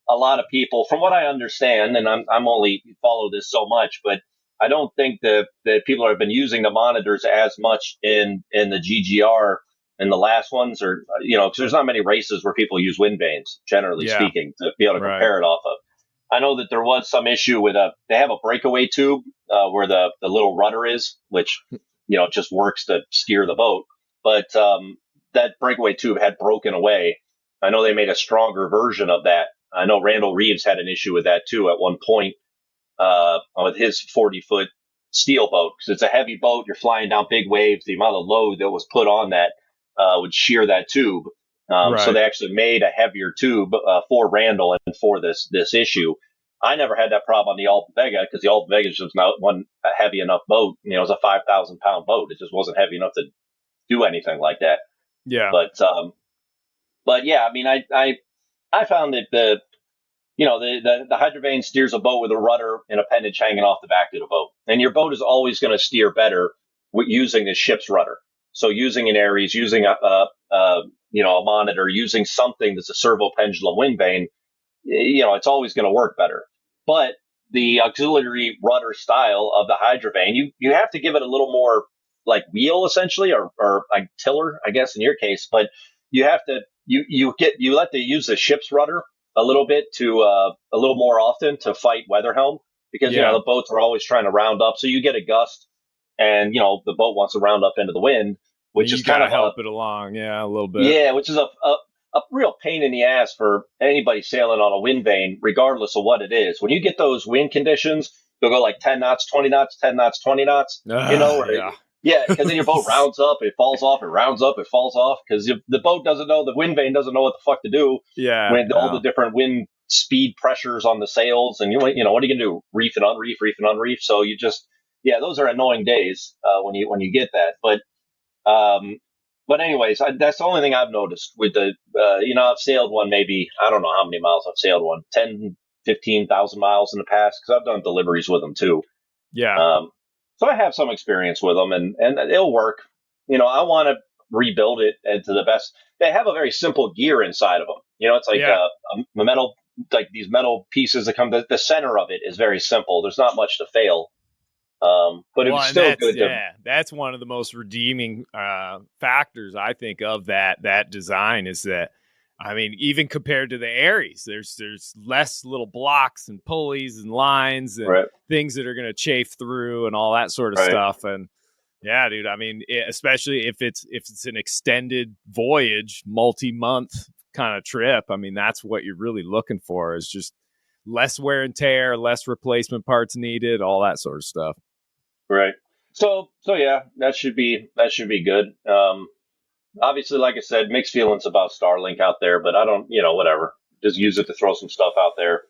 a lot of people, from what I understand, and I'm only follow this so much, but I don't think that people have been using the monitors as much in the GGR and the last ones are, because there's not many races where people use wind vanes, generally speaking, to be able to compare it off of. I know that there was some issue with they have a breakaway tube where the little rudder is, which, just works to steer the boat. But that breakaway tube had broken away. I know they made a stronger version of that. I know Randall Reeves had an issue with that too at one point with his 40-foot steel boat, because it's a heavy boat. You're flying down big waves. The amount of load that was put on that would shear that tube. So they actually made a heavier tube for Randall and for this issue. I never had that problem on the Alta Vega because the Alta Vega was not one heavy enough boat. It was a 5,000 pound boat. It just wasn't heavy enough to do anything like that. Yeah. But yeah, I mean, I found that the hydrovane steers a boat with a rudder and appendage hanging off the back of the boat, and your boat is always going to steer better with using the ship's rudder. So using an Aries, using a monitor, using something that's a servo pendulum wind vane, it's always going to work better. But the auxiliary rudder style of the hydrovane, you have to give it a little more like wheel essentially, or like tiller, I guess in your case. But you have to use the ship's rudder a little bit to a little more often to fight weather helm, because the boats are always trying to round up. So you get a gust, and the boat wants to round up into the wind, which is kind of help it along, a little bit. Yeah, which is a real pain in the ass for anybody sailing on a wind vane, regardless of what it is. When you get those wind conditions, they'll go like 10 knots, 20 knots, 10 knots, 20 knots. Yeah, because then your boat rounds up, it falls off, it rounds up, it falls off, because the boat doesn't know, the wind vane doesn't know what the fuck to do. Yeah, when all the different wind speed pressures on the sails, and what are you gonna do? Reef and unreef. So you just, those are annoying days when you get that. But anyways, that's the only thing I've noticed with the, I've sailed one, maybe, I don't know how many miles I've sailed one, 10, 15,000 miles in the past, because I've done deliveries with them too. Yeah. So I have some experience with them, and it'll work. I want to rebuild it into the best. They have a very simple gear inside of them. It's like a metal, like these metal pieces that come. The center of it is very simple. There's not much to fail. But it's still good. That's one of the most redeeming factors, I think, of that design is that, I mean, even compared to the Aries, there's less little blocks and pulleys and lines and things that are going to chafe through and all that sort of stuff. And yeah, dude, I mean, especially if it's an extended voyage, multi-month kind of trip, I mean, that's what you're really looking for, is just less wear and tear, less replacement parts needed, all that sort of stuff. Right. So yeah, that should be good. Obviously, like I said, mixed feelings about Starlink out there, but I don't, whatever. Just use it to throw some stuff out there.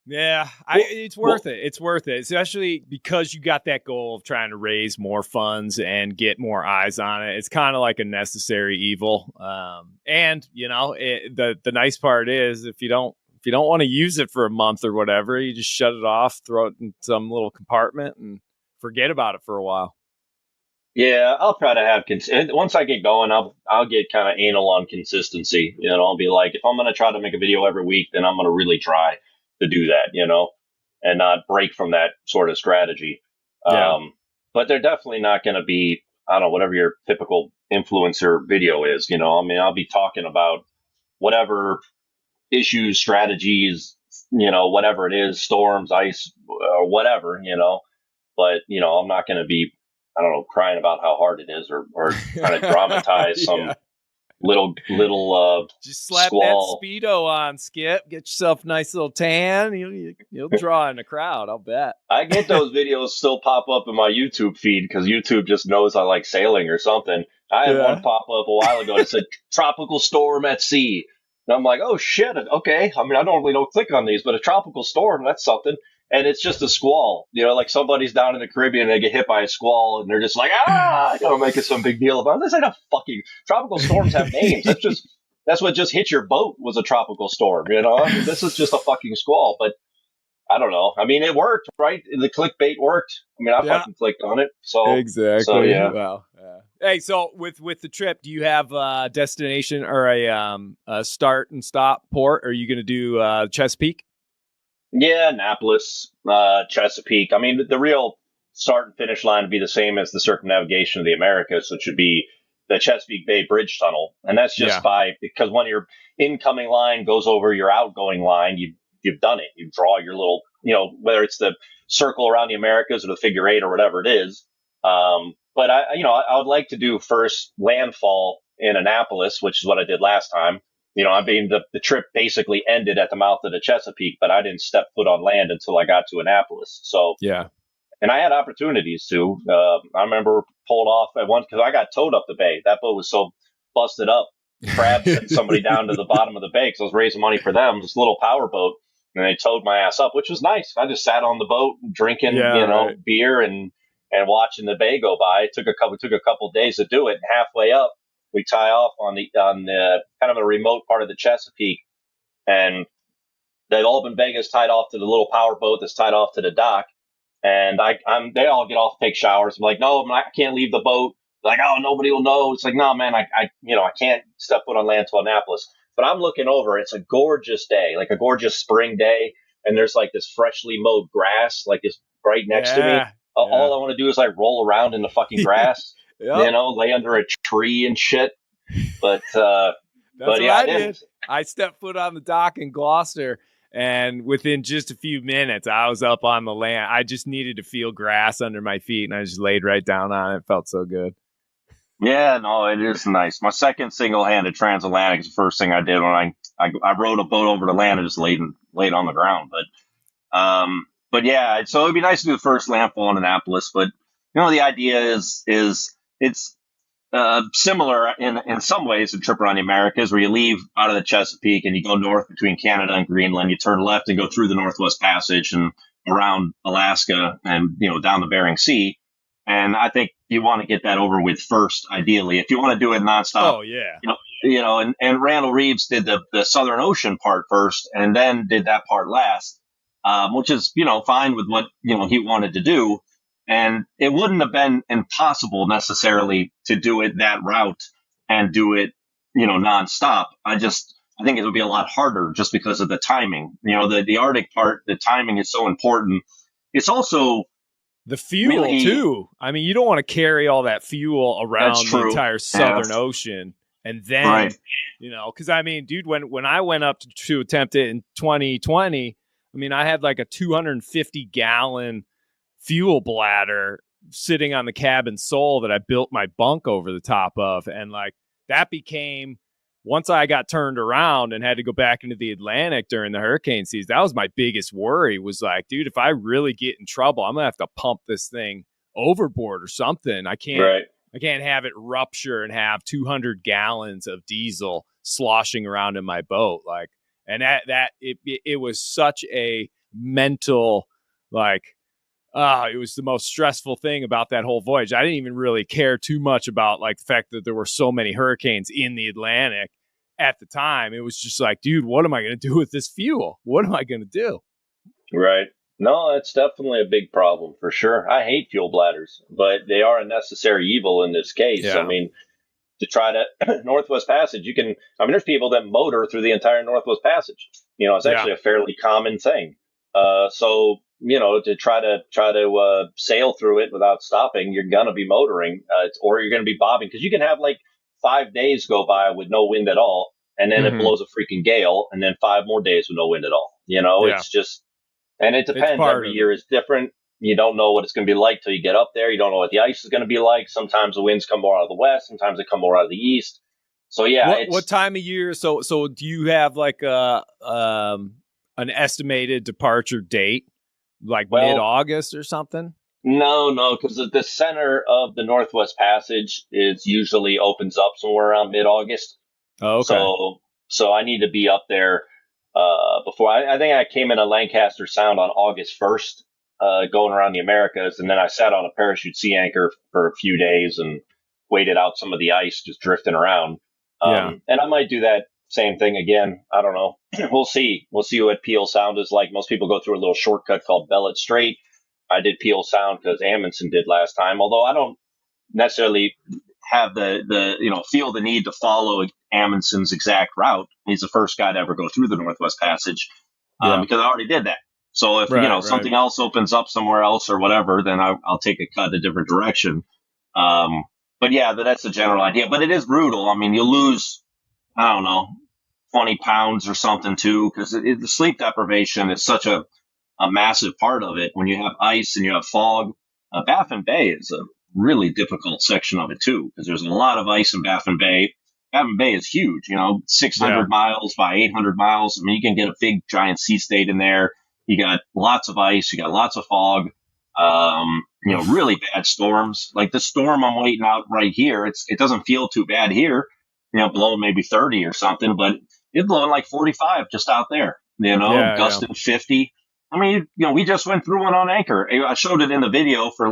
Yeah, it's worth it. It's worth it, especially because you got that goal of trying to raise more funds and get more eyes on it. It's kind of like a necessary evil. And the nice part is if you don't want to use it for a month or whatever, you just shut it off, throw it in some little compartment, and forget about it for a while. Yeah, I'll try to have once I get going, I'll get kind of anal on consistency. I'll be like, if I'm going to try to make a video every week, then I'm going to really try to do that, and not break from that sort of strategy. Yeah. But they're definitely not going to be, I don't know, whatever your typical influencer video is. I'll be talking about whatever issues, strategies, whatever it is, storms, ice, or whatever, but I'm not going to be, I don't know, crying about how hard it is or trying to dramatize some little just slap squall. that Speedo on, Skip. Get yourself a nice little tan. You'll draw in the crowd, I'll bet. I get those videos still pop up in my YouTube feed because YouTube just knows I like sailing or something. I had one pop up a while ago that said tropical storm at sea. And I'm like, oh shit, okay. I mean, I normally don't click on these, but a tropical storm, that's something. And it's just a squall, like somebody's down in the Caribbean and they get hit by a squall and they're just like, making some big deal about it. This ain't a fucking tropical storms have names. That's what just hit your boat was a tropical storm. I mean, this is just a fucking squall, but I don't know. I mean, it worked, right? The clickbait worked. I mean, I fucking clicked on it. So exactly. So, yeah. Wow. Yeah. Hey, so with the trip, do you have a destination or a start and stop port? Are you going to do Chesapeake? Yeah, Annapolis, Chesapeake. I mean, the real start and finish line would be the same as the circumnavigation of the Americas, which would be the Chesapeake Bay Bridge Tunnel. And that's just because when your incoming line goes over your outgoing line, you've done it. You draw your little, whether it's the circle around the Americas or the figure eight or whatever it is. But I would like to do first landfall in Annapolis, which is what I did last time. I mean, the trip basically ended at the mouth of the Chesapeake, but I didn't step foot on land until I got to Annapolis. So, yeah. And I had opportunities to. I remember pulled off at one because I got towed up the bay. That boat was so busted up. Crab sent somebody down to the bottom of the bay because I was raising money for them. This little power boat, and they towed my ass up, which was nice. I just sat on the boat drinking, beer and watching the bay go by. It took a couple days to do it. And halfway up, we tie off on the kind of a remote part of the Chesapeake, and the Albany Vega's tied off to the little power boat that's tied off to the dock. And they all get off, take showers. I'm like, no, I can't leave the boat. Like, oh, nobody will know. It's like, no, man, I can't step foot on land to Annapolis. But I'm looking over. It's a gorgeous day, like a gorgeous spring day, and there's like this freshly mowed grass, like it's right next to me. All I want to do is like roll around in the fucking grass. Lay under a tree and shit. But that's what I did. I stepped foot on the dock in Gloucester, and within just a few minutes, I was up on the land. I just needed to feel grass under my feet, and I just laid right down on it. It felt so good. Yeah, no, it is nice. My second single-handed transatlantic is the first thing I did when I rowed a boat over to land and just laid on the ground. But yeah, so it'd be nice to do the first landfall in Annapolis. But the idea is it's similar in some ways to trip around the Americas, where you leave out of the Chesapeake and you go north between Canada and Greenland. You turn left and go through the Northwest Passage and around Alaska and down the Bering Sea. And I think you want to get that over with first, ideally. If you want to do it nonstop, oh yeah, and Randall Reeves did the Southern Ocean part first, and then did that part last, which is fine with what he wanted to do. And it wouldn't have been impossible necessarily to do it that route and do it, nonstop. I think it would be a lot harder just because of the timing. The Arctic part, the timing is so important. It's also the fuel too. I mean, you don't want to carry all that fuel around the entire Southern Ocean. And then, because I mean, dude, when I went up to attempt it in 2020, I mean, I had like a 250 gallon fuel bladder sitting on the cabin sole that I built my bunk over the top of. And like that became, once I got turned around and had to go back into the Atlantic during the hurricane season, that was my biggest worry, was like, dude, if I really get in trouble, I'm gonna have to pump this thing overboard or something. I can't have it rupture and have 200 gallons of diesel sloshing around in my boat. Like, and it was such a mental, like, it was the most stressful thing about that whole voyage. I didn't even really care too much about like the fact that there were so many hurricanes in the Atlantic at the time. It was just like, dude, what am I going to do with this fuel? What am I going to do? Right. No, it's definitely a big problem for sure. I hate fuel bladders, but they are a necessary evil in this case. Yeah. I mean, to try to Northwest Passage, there's people that motor through the entire Northwest Passage. It's actually a fairly common thing. So, to try to sail through it without stopping, you're going to be motoring, or you're going to be bobbing, because you can have like 5 days go by with no wind at all. And then it blows a freaking gale, and then 5 more days with no wind at all. It's just, and it depends. Every year is different. You don't know what it's going to be like till you get up there. You don't know what the ice is going to be like. Sometimes the winds come more out of the west. Sometimes they come more out of the east. So yeah. What time of year? So do you have like an estimated departure date, like mid-August or something? No, because the center of the Northwest Passage usually opens up somewhere around mid-August. Oh, okay. So I need to be up there before. I think I came into Lancaster Sound on August 1st. Going around the Americas, and then I sat on a parachute sea anchor for a few days and waited out some of the ice, just drifting around. And I might do that same thing again. I don't know. We'll see. We'll see what Peel Sound is like. Most people go through a little shortcut called Bellet Strait. I did Peel Sound because Amundsen did last time, although I don't necessarily have feel the need to follow Amundsen's exact route. He's the first guy to ever go through the Northwest Passage because I already did that. So if something else opens up somewhere else or whatever, then I'll take a cut a different direction. But yeah, that's the general idea. But it is brutal. I mean, you lose, 20 pounds or something too, because the sleep deprivation is such a massive part of it. When you have ice and you have fog, Baffin Bay is a really difficult section of it too, because there's a lot of ice in Baffin Bay. Baffin Bay is huge, 600 miles by 800 miles. I mean, you can get a big giant sea state in there. You got lots of ice. You got lots of fog. Really bad storms. Like the storm I'm waiting out right here. It doesn't feel too bad here. Blowing maybe 30 or something, but it's blowing like 45 just out there. Gusting 50. I mean, we just went through one on anchor. I showed it in the video for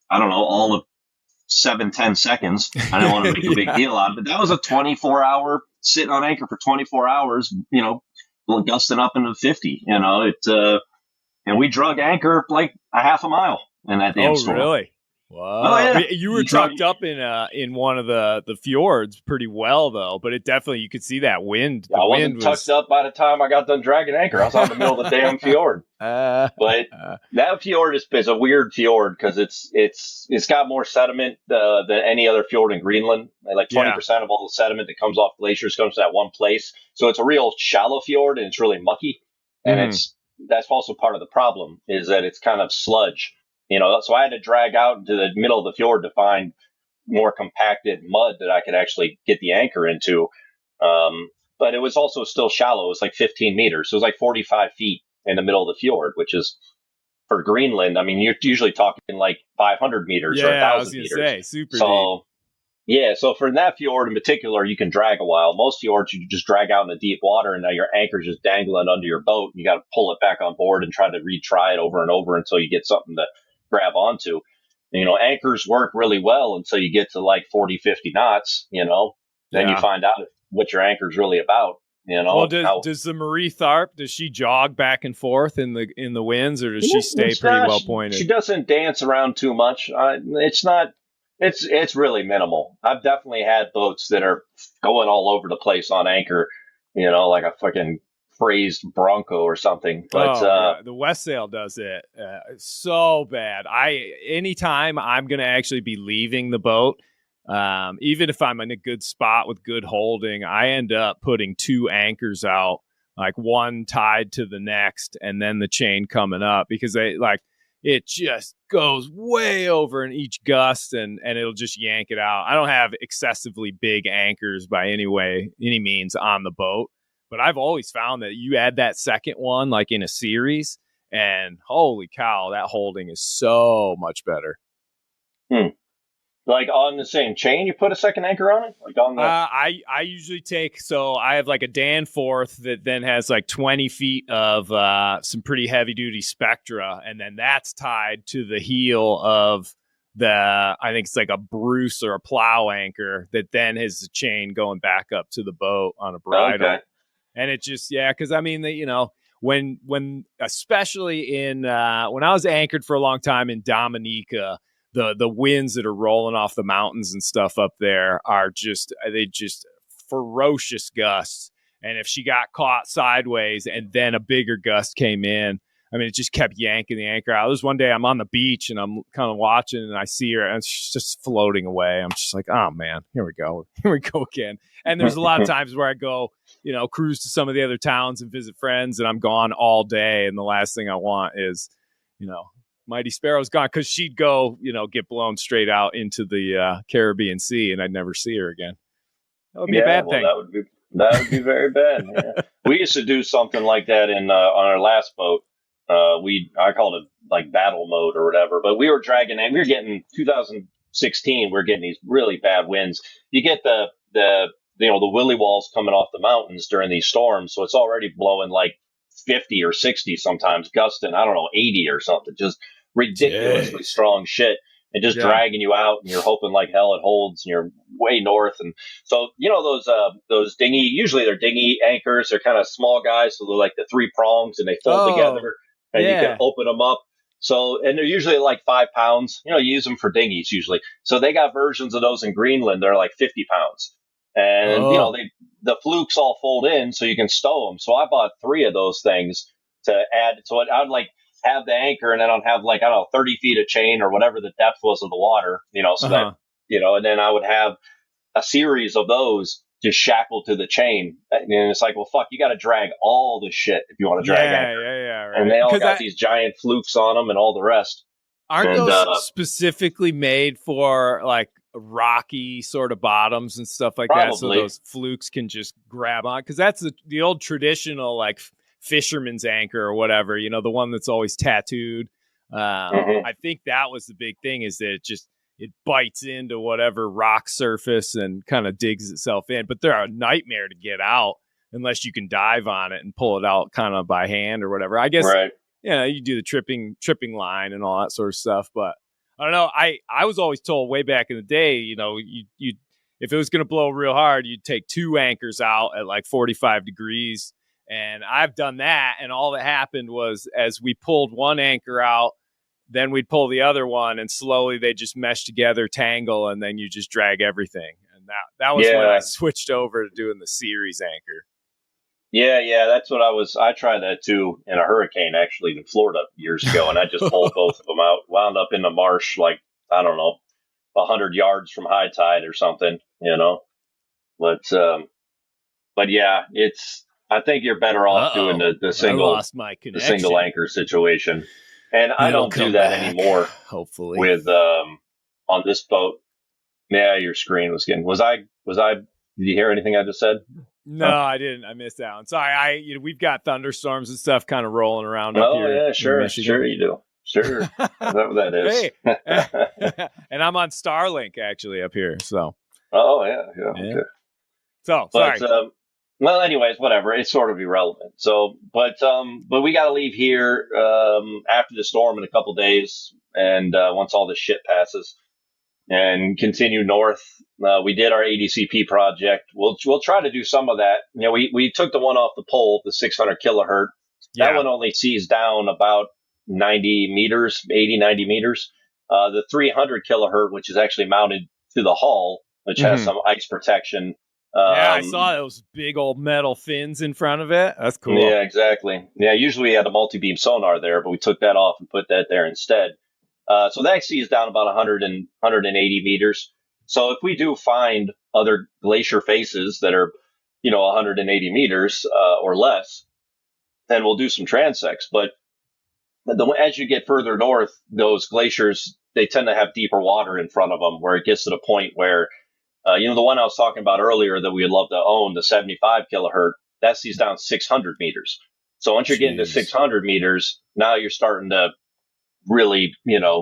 all of 7-10 seconds. I didn't want to make a big deal out of it. That was a 24-hour sitting on anchor for 24 hours. Gusting up into 50, and we drug anchor like a half a mile in that damn storm. Oh, really? Wow. Oh, yeah. You were tucked up in one of the fjords pretty well, though, but it definitely, you could see that wind. I wasn't tucked up by the time I got done dragging anchor. I was out in the middle of the damn fjord. But that fjord is a weird fjord because it's got more sediment than any other fjord in Greenland. Like 20% of all the sediment that comes off glaciers comes to that one place. So it's a real shallow fjord and it's really mucky. And that's also part of the problem is that it's kind of sludge. So I had to drag out into the middle of the fjord to find more compacted mud that I could actually get the anchor into. But it was also still shallow. It was like 15 meters. So it was like 45 feet in the middle of the fjord, which is for Greenland. I mean, you're usually talking like 500 meters or 1,000 meters. Say, super deep. Yeah, so for that fjord in particular, you can drag a while. Most fjords, you can just drag out in the deep water, and now your anchor's just dangling under your boat. And you got to pull it back on board and try to retry it over and over until you get something to grab onto. Anchors work really well until you get to like 40, 50 knots, then you find out what your anchor's really about. Well, does the Marie Tharp, does she jog back and forth in the winds, or does she stay pretty well pointed? She doesn't dance around too much. It's really minimal. I've definitely had boats that are going all over the place on anchor, like a fucking crazed Bronco or something. But the West Sail does it so bad. Anytime I'm going to actually be leaving the boat, even if I'm in a good spot with good holding, I end up putting 2 anchors out, like one tied to the next, and then the chain coming up, because it just goes way over in each gust and it'll just yank it out. I don't have excessively big anchors by any means on the boat, but I've always found that you add that second one, like in a series, and holy cow, that holding is so much better. Like on the same chain, you put a second anchor on it? Like on the... I usually take, so I have like a Danforth that then has like 20 feet of some pretty heavy duty Spectra, and then that's tied to the heel of I think it's like a Bruce or a plow anchor that then has a chain going back up to the boat on a bridle. Okay. And it just, because I mean, you know, when especially in, when I was anchored for a long time in Dominica, the winds that are rolling off the mountains and stuff up there are just ferocious gusts. And if she got caught sideways and then a bigger gust came in, I mean, it just kept yanking the anchor out. There was one day I'm on the beach and I'm kind of watching and I see her and she's just floating away. I'm just like, oh man, here we go again. And there's a lot of times where I go, you know, cruise to some of the other towns and visit friends and I'm gone all day. And the last thing I want is, you know, Mighty Sparrow's gone, because she'd go, you know, get blown straight out into the Caribbean Sea and I'd never see her again. That would be a bad thing. That would be very bad. Yeah. We used to do something like that on our last boat. I called it like battle mode or whatever, but we were dragging, and we were getting 2016. We're getting these really bad winds. You get the willy walls coming off the mountains during these storms, so it's already blowing like 50 or 60 sometimes, gusting 80 or something, just ridiculously strong shit, and just dragging you out, and you're hoping like hell it holds, and you're way north. And so, you know, those dinghy, usually they're dinghy anchors, they're kind of small guys, so they're like the 3 prongs and they fold together, and you can open them up. So, and they're usually like 5 pounds. You know, you use them for dinghies usually. So they got versions of those in Greenland. They're like 50 pounds. And, you know, the flukes all fold in so you can stow them. So I bought 3 of those things to add. So I'd like have the anchor, and then I'd have like, 30 feet of chain or whatever the depth was of the water, you know, so that, you know, and then I would have a series of those just shackled to the chain. And it's like, well, fuck, you got to drag all the shit if you want to drag anchor. Right. And they all got these giant flukes on them and all the rest. Aren't those specifically made for like rocky sort of bottoms and stuff like that, so those flukes can just grab on? Because that's the old traditional like fisherman's anchor or whatever, you know, the one that's always tattooed. I think that was the big thing, is that it bites into whatever rock surface and kind of digs itself in. But they're a nightmare to get out unless you can dive on it and pull it out kind of by hand or whatever. I guess, you know, you do the tripping line and all that sort of stuff. But I don't know. I was always told way back in the day, you know, you if it was going to blow real hard, you'd take 2 anchors out at like 45 degrees. And I've done that. And all that happened was, as we pulled one anchor out, then we'd pull the other one, and slowly they just mesh together, tangle, and then you just drag everything. And that was when I switched over to doing the series anchor. Yeah, that's what I tried that too in a hurricane, actually, in Florida years ago, and I just pulled both of them out, wound up in the marsh, like, I don't know, 100 yards from high tide or something, you know. But yeah, I think you're better off doing the single anchor situation. And I don't do that anymore. Hopefully, with on this boat. Yeah, your screen was getting. Was I? Did you hear anything I just said? No, I didn't. I missed that one. Sorry. We've got thunderstorms and stuff kind of rolling around up here. Oh yeah, sure you do. Sure, is that what that is? Hey. And I'm on Starlink actually up here. So. Oh yeah. Okay. So sorry. Well, anyways, whatever. It's sort of irrelevant. So, but we got to leave here after the storm in a couple days, and once all this shit passes, and continue north. We did our ADCP project. We'll try to do some of that. You know, we took the one off the pole, the 600 kilohertz. Yeah. That one only sees down about 90 meters. The 300 kilohertz, which is actually mounted to the hull, which has some ice protection. I saw those big old metal fins in front of it. That's cool. Yeah, exactly. Yeah, usually we had a multi-beam sonar there, but we took that off and put that there instead. So that sees down about 180 meters. So if we do find other glacier faces that are, 180 meters or less, then we'll do some transects. But as you get further north, those glaciers, they tend to have deeper water in front of them, where it gets to the point where the one I was talking about earlier that we would love to own, the 75 kilohertz, that sees down 600 meters. So once you're getting to 600 meters, now you're starting to really,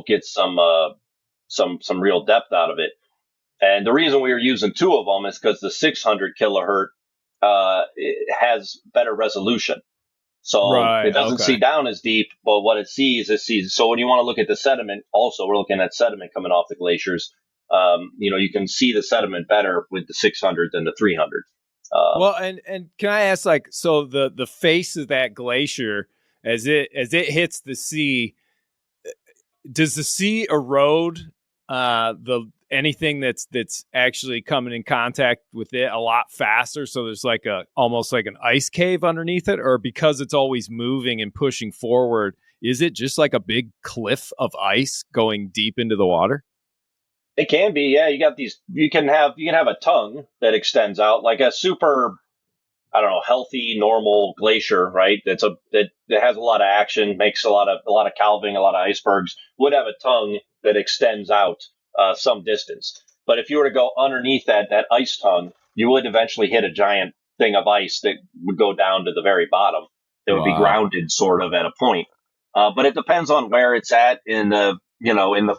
get some some real depth out of it. And the reason we were using 2 of them is because the 600 kilohertz it has better resolution. So it doesn't see down as deep, but what it sees. So when you want to look at the sediment, also we're looking at sediment coming off the glaciers. You can see the sediment better with the 600 than the 300. Well, and can I ask, like, so the face of that glacier as it hits the sea, does the sea erode anything that's actually coming in contact with it a lot faster? So there's like almost like an ice cave underneath it, or because it's always moving and pushing forward, is it just like a big cliff of ice going deep into the water? It can be, yeah. You can have a tongue that extends out like a super, I don't know, healthy, normal glacier, right? That has a lot of action, makes a lot of calving, a lot of icebergs, would have a tongue that extends out some distance. But if you were to go underneath that ice tongue, you would eventually hit a giant thing of ice that would go down to the very bottom. That would be grounded sort of at a point. But it depends on where it's at in the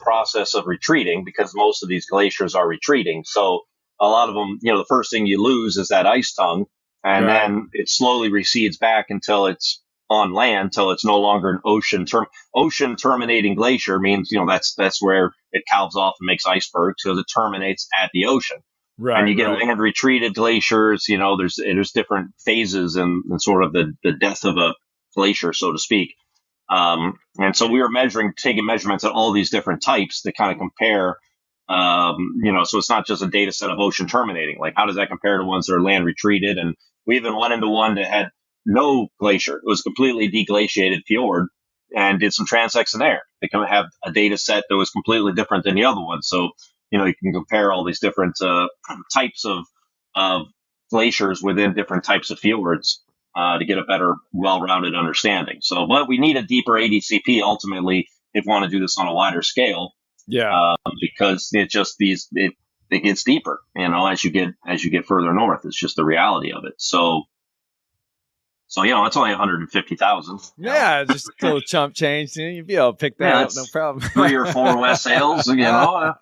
process of retreating, because most of these glaciers are retreating. So a lot of them, the first thing you lose is that ice tongue, and then it slowly recedes back until it's on land, till it's no longer an ocean terminating glacier. Means that's where it calves off and makes icebergs, because it terminates at the ocean. Right. And you get land retreated glaciers. There's different phases and sort of the death of a glacier, so to speak. And so we were taking measurements at all these different types to kind of compare, so it's not just a data set of ocean terminating. Like, how does that compare to ones that are land retreated? And we even went into one that had no glacier. It was completely deglaciated fjord, and did some transects in there. They kind of have a data set that was completely different than the other one. So, you can compare all these different types of glaciers within different types of fjords. To get a better, well-rounded understanding. So, but we need a deeper ADCP ultimately if we want to do this on a wider scale. Yeah. Because it gets deeper, as you get further north. It's just the reality of it. So it's only 150,000. Yeah, just a little chump change. You'd be able to pick that up, no problem. 3 or 4 West Sails, About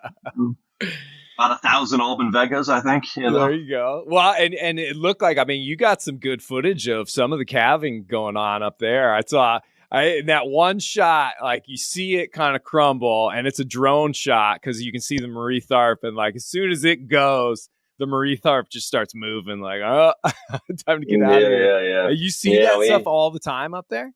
1,000 Alban Vegas, I think. There you go. Well, and it looked like, you got some good footage of some of the calving going on up there. I saw in that one shot, like, you see it kind of crumble, and it's a drone shot because you can see the Marie Tharp, and like as soon as it goes, the Marie Tharp just starts moving. Like, oh, time to get out of here. Yeah. You see that stuff all the time up there?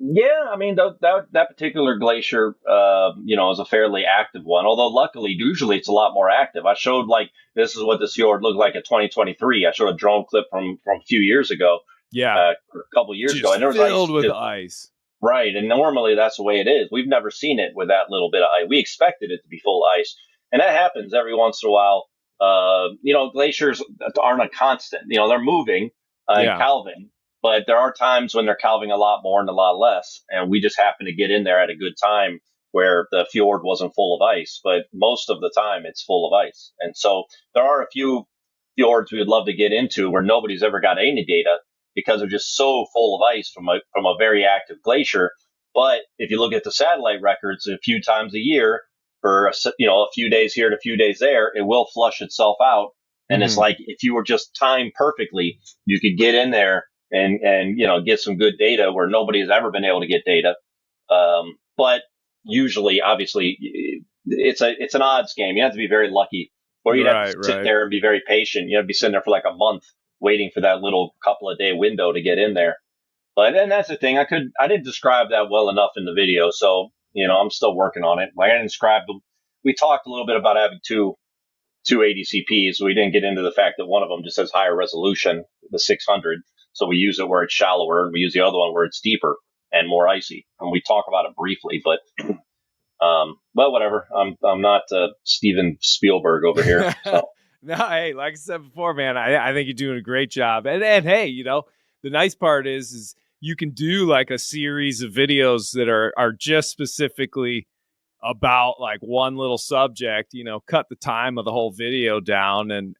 Yeah, that particular glacier, is a fairly active one. Although luckily, usually it's a lot more active. I showed this is what this fjord looked like in 2023. I showed a drone clip from a few years ago. Yeah, a couple years ago, and there was filled with ice. Right, and normally that's the way it is. We've never seen it with that little bit of ice. We expected it to be full of ice, and that happens every once in a while. Glaciers aren't a constant. They're moving and calving. But there are times when they're calving a lot more and a lot less. And we just happen to get in there at a good time where the fjord wasn't full of ice. But most of the time it's full of ice. And so there are a few fjords we would love to get into where nobody's ever got any data because they're just so full of ice from a very active glacier. But if you look at the satellite records a few times a year for a few days here and a few days there, it will flush itself out. And it's like, if you were just timed perfectly, you could get in there and get some good data where nobody has ever been able to get data. But usually, obviously, it's an odds game. You have to be very lucky, or you'd have to sit there and be very patient. You have to be sitting there for like a month waiting for that little couple of day window to get in there. But then that's the thing. I didn't describe that well enough in the video, so I'm still working on it. Like, I didn't describe them. We talked a little bit about having two ADCPs. We didn't get into the fact that one of them just has higher resolution, the 600. So we use it where it's shallower, and we use the other one where it's deeper and more icy. And we talk about it briefly, but whatever. I'm not Steven Spielberg over here. So. No, hey, like I said before, man, I think you're doing a great job. And hey, the nice part is you can do like a series of videos that are just specifically about like one little subject, cut the time of the whole video down and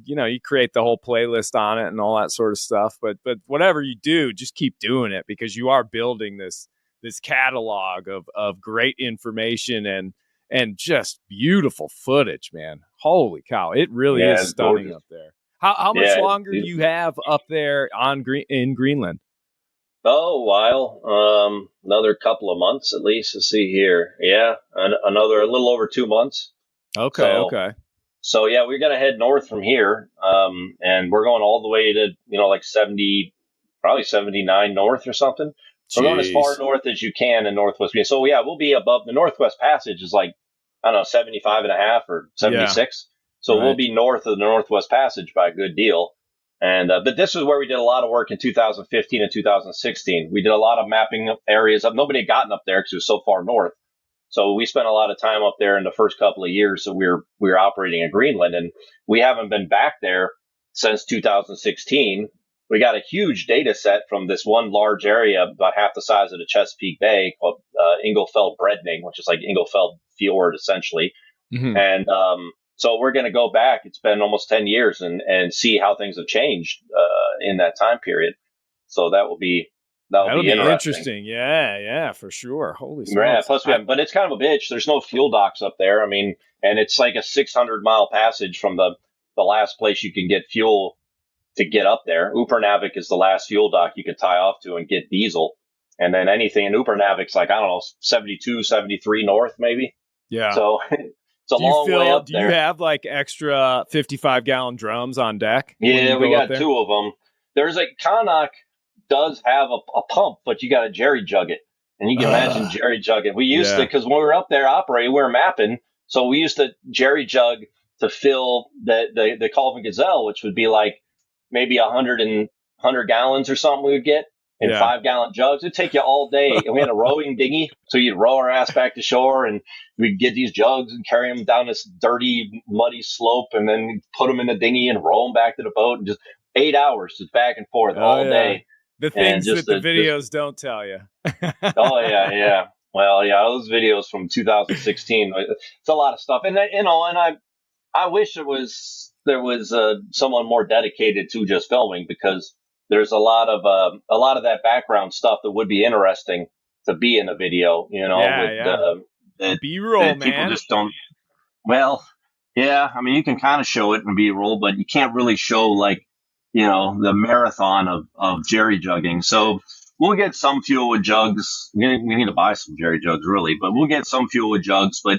you create the whole playlist on it and all that sort of stuff. But whatever you do, just keep doing it, because you are building this catalog of great information and just beautiful footage, man. Holy cow. It really is stunning up there. How much longer do you have up there in Greenland? Oh, a while. Another couple of months at least. Let's see here. Yeah, a little over 2 months. Okay. So yeah, we're gonna head north from here, and we're going all the way to like 70, probably 79 north or something. Jeez. We're going as far north as you can in Northwest Virginia. So yeah, we'll be above the Northwest Passage is like, I don't know, 75 and a half or 76. Yeah. So we'll be north of the Northwest Passage by a good deal. And but this is where we did a lot of work in 2015 and 2016. We did a lot of mapping of areas up. Nobody had gotten up there because it was so far north. So we spent a lot of time up there in the first couple of years that we were operating in Greenland, and we haven't been back there since 2016. We got a huge data set from this one large area, about half the size of the Chesapeake Bay, called Ingelfeld Bredning, which is like Ingelfeld Fjord, essentially. Mm-hmm. And so we're going to go back. It's been almost 10 years and see how things have changed in that time period. So that'll be interesting. Yeah, for sure. Holy smokes. Yeah, plus but it's kind of a bitch. There's no fuel docks up there. I mean, and it's like a 600-mile passage from the last place you can get fuel to get up there. Upernavik is the last fuel dock you can tie off to and get diesel. And then anything in Upernavik's like, I don't know, 72, 73 north, maybe. Yeah. So it's a long way up there. Do you have like extra 55-gallon drums on deck? Yeah, we got 2 of them. There's a Connacht does have a pump, but you got to jerry jug it. And you can imagine jerry jug it. We used to, because when we were up there operating, we were mapping. So we used to jerry jug to fill the Colvin Gazelle, which would be like maybe 100 gallons or something we would get in 5-gallon jugs. It'd take you all day. And we had a rowing dinghy. So you'd row our ass back to shore and we'd get these jugs and carry them down this dirty, muddy slope and then put them in the dinghy and row them back to the boat. And just 8 hours, just back and forth all day. The things that the videos don't tell you. Oh, yeah. Well, yeah, those videos from 2016, it's a lot of stuff. And, I wish there was someone more dedicated to just filming, because there's a lot of that background stuff that would be interesting to be in the video, that B-roll, that man. People just don't. Well, yeah, I mean, you can kind of show it in B-roll, but you can't really show like, the marathon of jerry jugging. So we'll get some fuel with jugs. We need to buy some jerry jugs, really, but we'll get some fuel with jugs. But,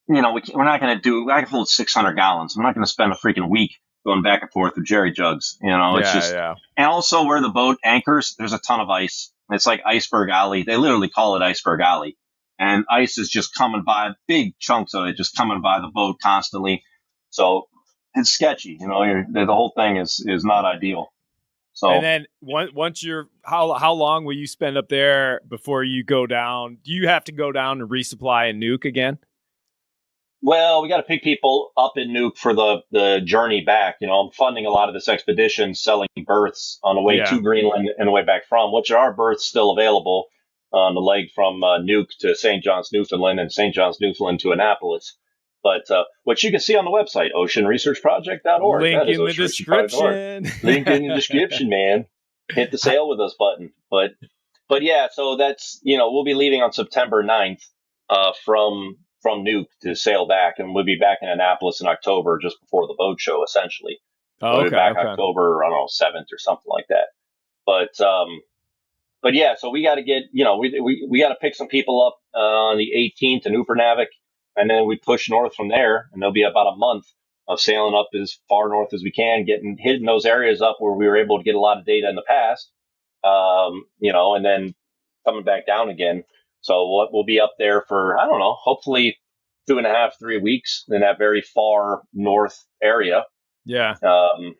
we're not going to do, I can hold 600 gallons. I'm not going to spend a freaking week going back and forth with jerry jugs. It's just, and also where the boat anchors, there's a ton of ice. It's like Iceberg Alley. They literally call it Iceberg Alley. And ice is just coming by, big chunks of it just coming by the boat constantly. So it's sketchy, the whole thing is not ideal. So, and then once you're, how long will you spend up there before you go down? Do you have to go down and resupply in Nuuk again? Well, we got to pick people up in Nuuk for the journey back. I'm funding a lot of this expedition, selling berths on the way to Greenland and the way back from, which are berths still available on the leg from Nuuk to St. John's, Newfoundland, and St. John's, Newfoundland to Annapolis. But what you can see on the website, OceanResearchProject.org. Link in the description. Link in the description, man. Hit the sail with us button. But yeah, so that's, we'll be leaving on September 9th from Nuuk to sail back, and we'll be back in Annapolis in October, just before the boat show, essentially. We'll be back October, I don't know, 7th or something like that. But yeah, so we got to get, we got to pick some people up on the 18th in Upernavik. And then we push north from there, and there'll be about a month of sailing up as far north as we can, hitting those areas up where we were able to get a lot of data in the past, and then coming back down again. So we'll be up there for, I don't know, hopefully 2.5, 3 weeks in that very far north area. Yeah. And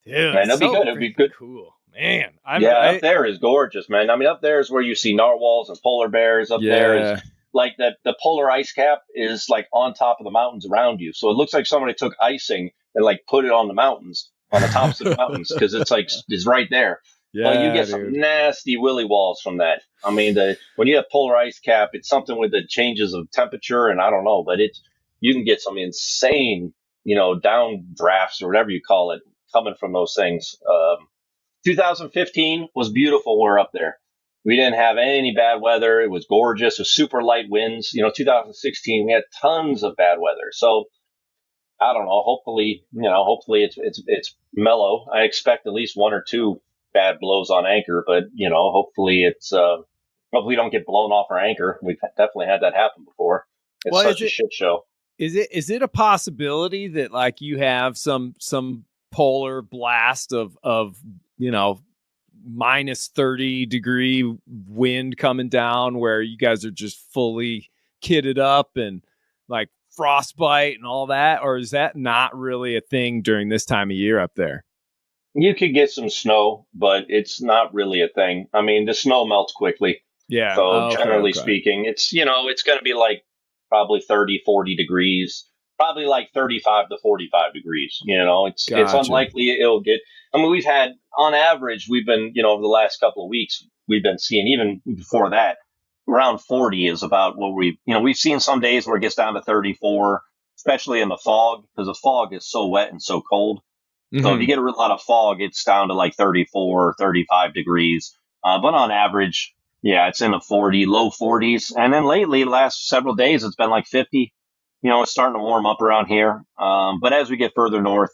it'll be good. It'll be good. Cool. Man. Up there is gorgeous, man. I mean, up there is where you see narwhals and polar bears. Up there is, like, the polar ice cap is like on top of the mountains around you. So it looks like somebody took icing and like put it on the mountains, on the tops of the mountains, because it's right there. Yeah, but you get some nasty willy walls from that. I mean, when you have polar ice cap, it's something with the changes of temperature, and I don't know, but you can get some insane, downdrafts or whatever you call it, coming from those things. 2015 was beautiful. We're up there. We didn't have any bad weather. It was gorgeous. It was super light winds. 2016, we had tons of bad weather. So I don't know. Hopefully it's mellow. I expect at least one or two bad blows on anchor, but hopefully hopefully we don't get blown off our anchor. We've definitely had that happen before. It's such a shit show. Is it a possibility that like you have some polar blast of minus 30 degree wind coming down where you guys are just fully kitted up and like frostbite and all that, or is that not really a thing during this time of year up there? You could get some snow, but it's not really a thing. I mean, the snow melts quickly. Yeah. So generally speaking, it's going to be like probably 30, 40 degrees, probably like 35 to 45 degrees. It's unlikely it'll get. I mean, we've had on average, we've been, over the last couple of weeks, we've been seeing even before that around 40 is about what we've seen some days where it gets down to 34, especially in the fog, because the fog is so wet and so cold. Mm-hmm. So if you get a lot of fog, it's down to like 34, 35 degrees. But on average, yeah, it's in the low 40s. And then lately, the last several days, it's been like 50. It's starting to warm up around here. But as we get further north,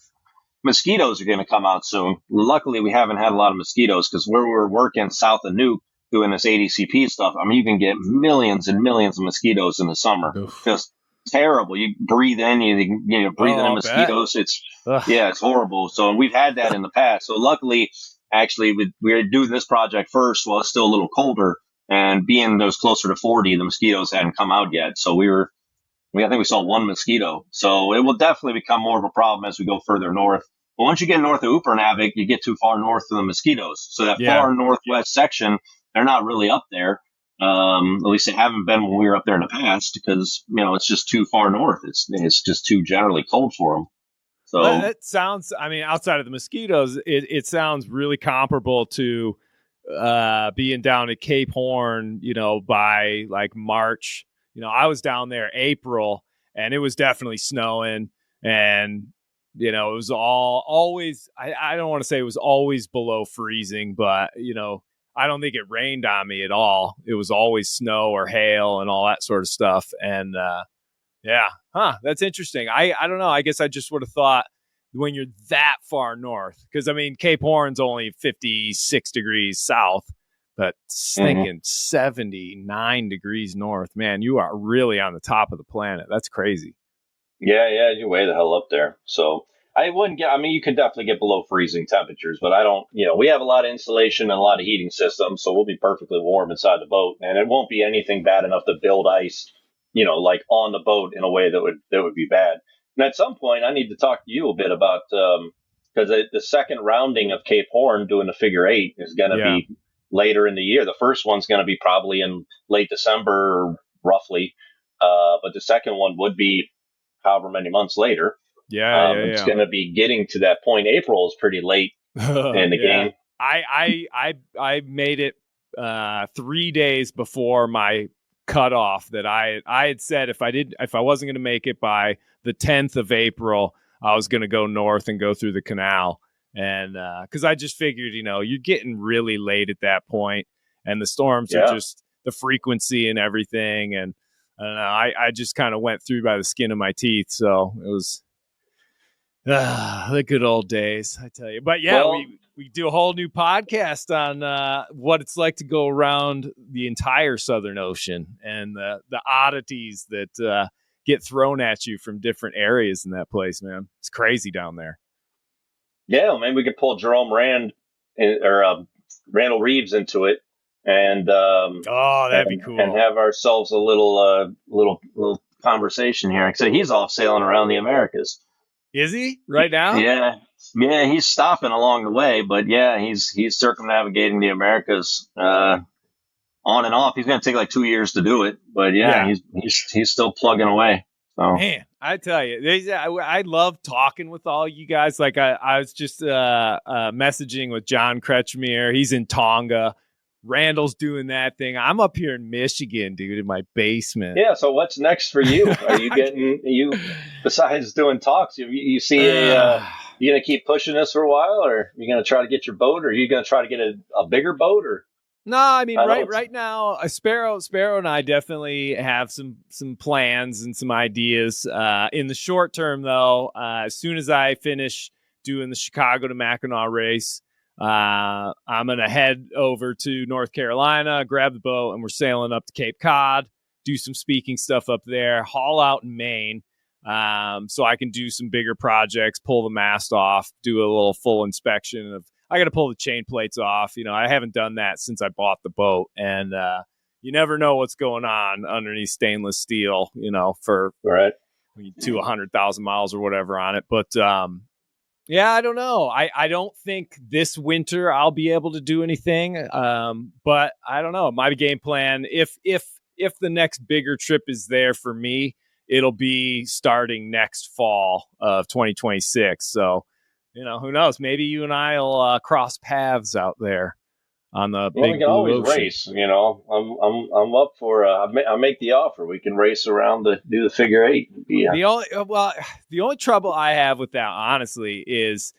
mosquitoes are going to come out soon. Luckily, we haven't had a lot of mosquitoes because where we're working south of Nuke doing this ADCP stuff, I mean, you can get millions and millions of mosquitoes in the summer. Oof. Just terrible. You breathe in, you breathe in mosquitoes. It's horrible. So we've had that in the past. So luckily, actually, we were doing this project first while it's still a little colder, and being those closer to 40, the mosquitoes hadn't come out yet. So I think we saw one mosquito. So it will definitely become more of a problem as we go further north. But once you get north of Upernavik, you get too far north of the mosquitoes. So that far northwest section, they're not really up there. At least they haven't been when we were up there in the past because, it's just too far north. It's just too generally cold for them. So that sounds, I mean, outside of the mosquitoes, it sounds really comparable to being down at Cape Horn, by like March. I was down there April and it was definitely snowing, and it was always, I don't want to say it was always below freezing, but I don't think it rained on me at all. It was always snow or hail and all that sort of stuff. And that's interesting. I don't know. I guess I just would have thought when you're that far north, because I mean, Cape Horn's only 56 degrees south, but thinking 79 degrees north, man, you are really on the top of the planet. That's crazy. Yeah, you're way the hell up there. So you can definitely get below freezing temperatures, but I don't, we have a lot of insulation and a lot of heating systems, so we'll be perfectly warm inside the boat, and it won't be anything bad enough to build ice, like on the boat in a way that would be bad. And at some point, I need to talk to you a bit about, because the second rounding of Cape Horn doing the figure 8 is going to be later in the year. The first one's going to be probably in late December, roughly, but the second one would be however many months later. It's going to be getting to that point. April is pretty late in the game. I made it 3 days before my cutoff that I had said if I wasn't going to make it by the 10th of April, I was going to go north and go through the canal. And because I just figured, you're getting really late at that point, and the storms are just the frequency and everything. And I don't know, I just kind of went through by the skin of my teeth. So it was the good old days, I tell you. But we do a whole new podcast on what it's like to go around the entire Southern Ocean and the oddities that get thrown at you from different areas in that place, man. It's crazy down there. Yeah, well, maybe we could pull Jerome Rand or Randall Reeves into it, and that'd be cool, and have ourselves a little conversation here. Like I said, he's off sailing around the Americas. Is he right now? Yeah, he's stopping along the way, but he's circumnavigating the Americas on and off. He's going to take like 2 years to do it, but he's still plugging away. So. Man, I tell you, I love talking with all you guys. Like I was just messaging with John Kretschmer. He's in Tonga. Randall's doing that thing. I'm up here in Michigan, dude, in my basement. Yeah. So what's next for you? Are you besides doing talks? You see you gonna keep pushing this for a while, or you gonna try to get your boat, or are you gonna try to get a bigger boat, or? No, I mean, right now, Sparrow and I definitely have some plans and some ideas. In the short term, though, as soon as I finish doing the Chicago to Mackinac race, I'm going to head over to North Carolina, grab the boat, and we're sailing up to Cape Cod, do some speaking stuff up there, haul out in Maine, so I can do some bigger projects, pull the mast off, do a little full inspection of. I got to pull the chain plates off. You know, I haven't done that since I bought the boat, and you never know what's going on underneath stainless steel. You know, for 100,000 miles or whatever on it. But yeah, I don't know. I don't think this winter I'll be able to do anything. But I don't know. My game plan, if the next bigger trip is there for me, it'll be starting next fall of 2026. So. You know, who knows? Maybe you and I will cross paths out there on the big blue ocean. We can always race. You know, I'm up for. I make the offer. We can race around to do the figure eight. Yeah. The only trouble I have with that, honestly, is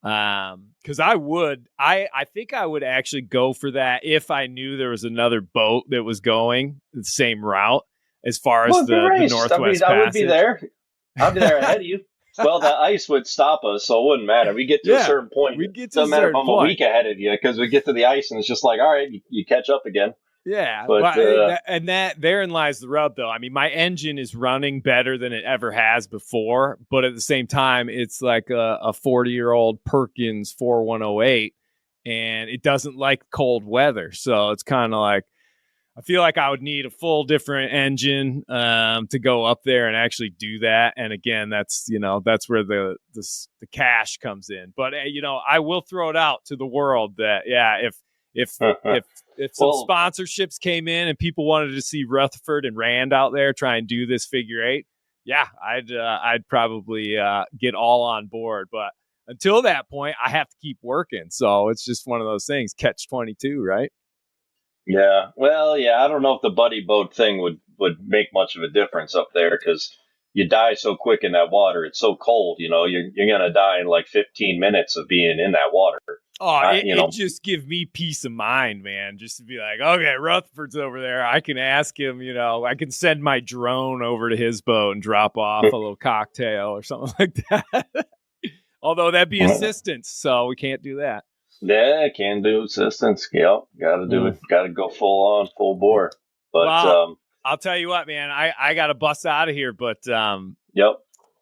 because I think I would actually go for that if I knew there was another boat that was going the same route as far as the Northwest Passage. I would be there. I'd be there ahead of you. Well, the ice would stop us, so it wouldn't matter. We get to a certain point. It doesn't matter if I'm a week ahead of you, because we get to the ice, and it's just like, all right, you catch up again. Yeah, but, therein lies the rub, though. I mean, my engine is running better than it ever has before, but at the same time, it's like a 40-year-old Perkins 4108, and it doesn't like cold weather, so it's kind of like, I feel like I would need a full different engine to go up there and actually do that. And again, that's where the cash comes in. But I will throw it out to the world that if some sponsorships came in and people wanted to see Rutherford and Rand out there try and do this figure eight, yeah, I'd probably get all on board. But until that point, I have to keep working. So it's just one of those things, catch 22, right? Yeah, well, yeah, I don't know if the buddy boat thing would make much of a difference up there, because you die so quick in that water. It's so cold, you're going to die in like 15 minutes of being in that water. Oh, it just gives me peace of mind, man, just to be like, okay, Rutherford's over there. I can ask him, I can send my drone over to his boat and drop off a little cocktail or something like that. Although that'd be assistance, so we can't do that. Yeah, can do assistance. Yep, got to do it. Got to go full bore. But I'll tell you what, man. I got to bust out of here. But yep,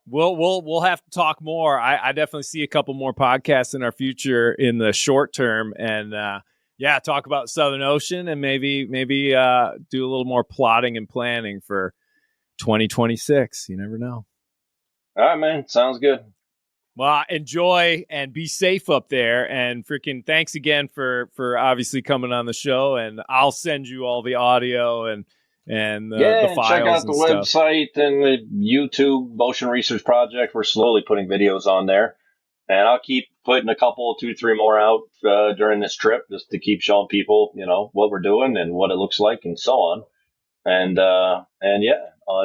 we'll have to talk more. I definitely see a couple more podcasts in our future in the short term, and talk about Southern Ocean, and maybe do a little more plotting and planning for 2026. You never know. All right, man. Sounds good. Well, enjoy and be safe up there, and freaking thanks again for obviously coming on the show, and I'll send you all the audio and the files. Check out the stuff. website and the YouTube Ocean Research Project. We're slowly putting videos on there, and I'll keep putting a couple, 2-3 more out during this trip, just to keep showing people, what we're doing and what it looks like and so on. And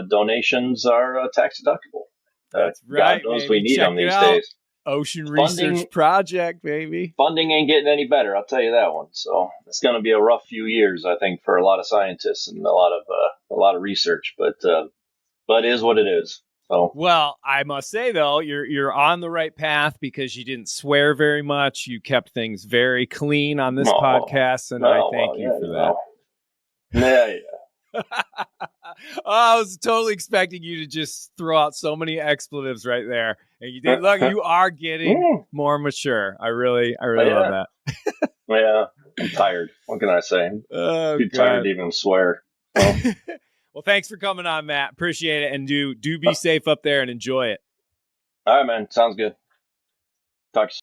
donations are tax deductible. That's right. God knows we need them these days. Ocean Research Project, baby. Funding ain't getting any better, I'll tell you that one. So it's going to be a rough few years, I think, for a lot of scientists and a lot of research. But it is what it is. So, well, I must say though, you're on the right path, because you didn't swear very much. You kept things very clean on this podcast, and I thank you for that. Yeah. I was totally expecting you to just throw out so many expletives right there, and you did. Look, you are getting more mature. I really love that. Yeah, I'm tired. What can I say? Too tired to even swear. So. Well, thanks for coming on, Matt. Appreciate it, and do be safe up there and enjoy it. All right, man. Sounds good. Talk to you soon.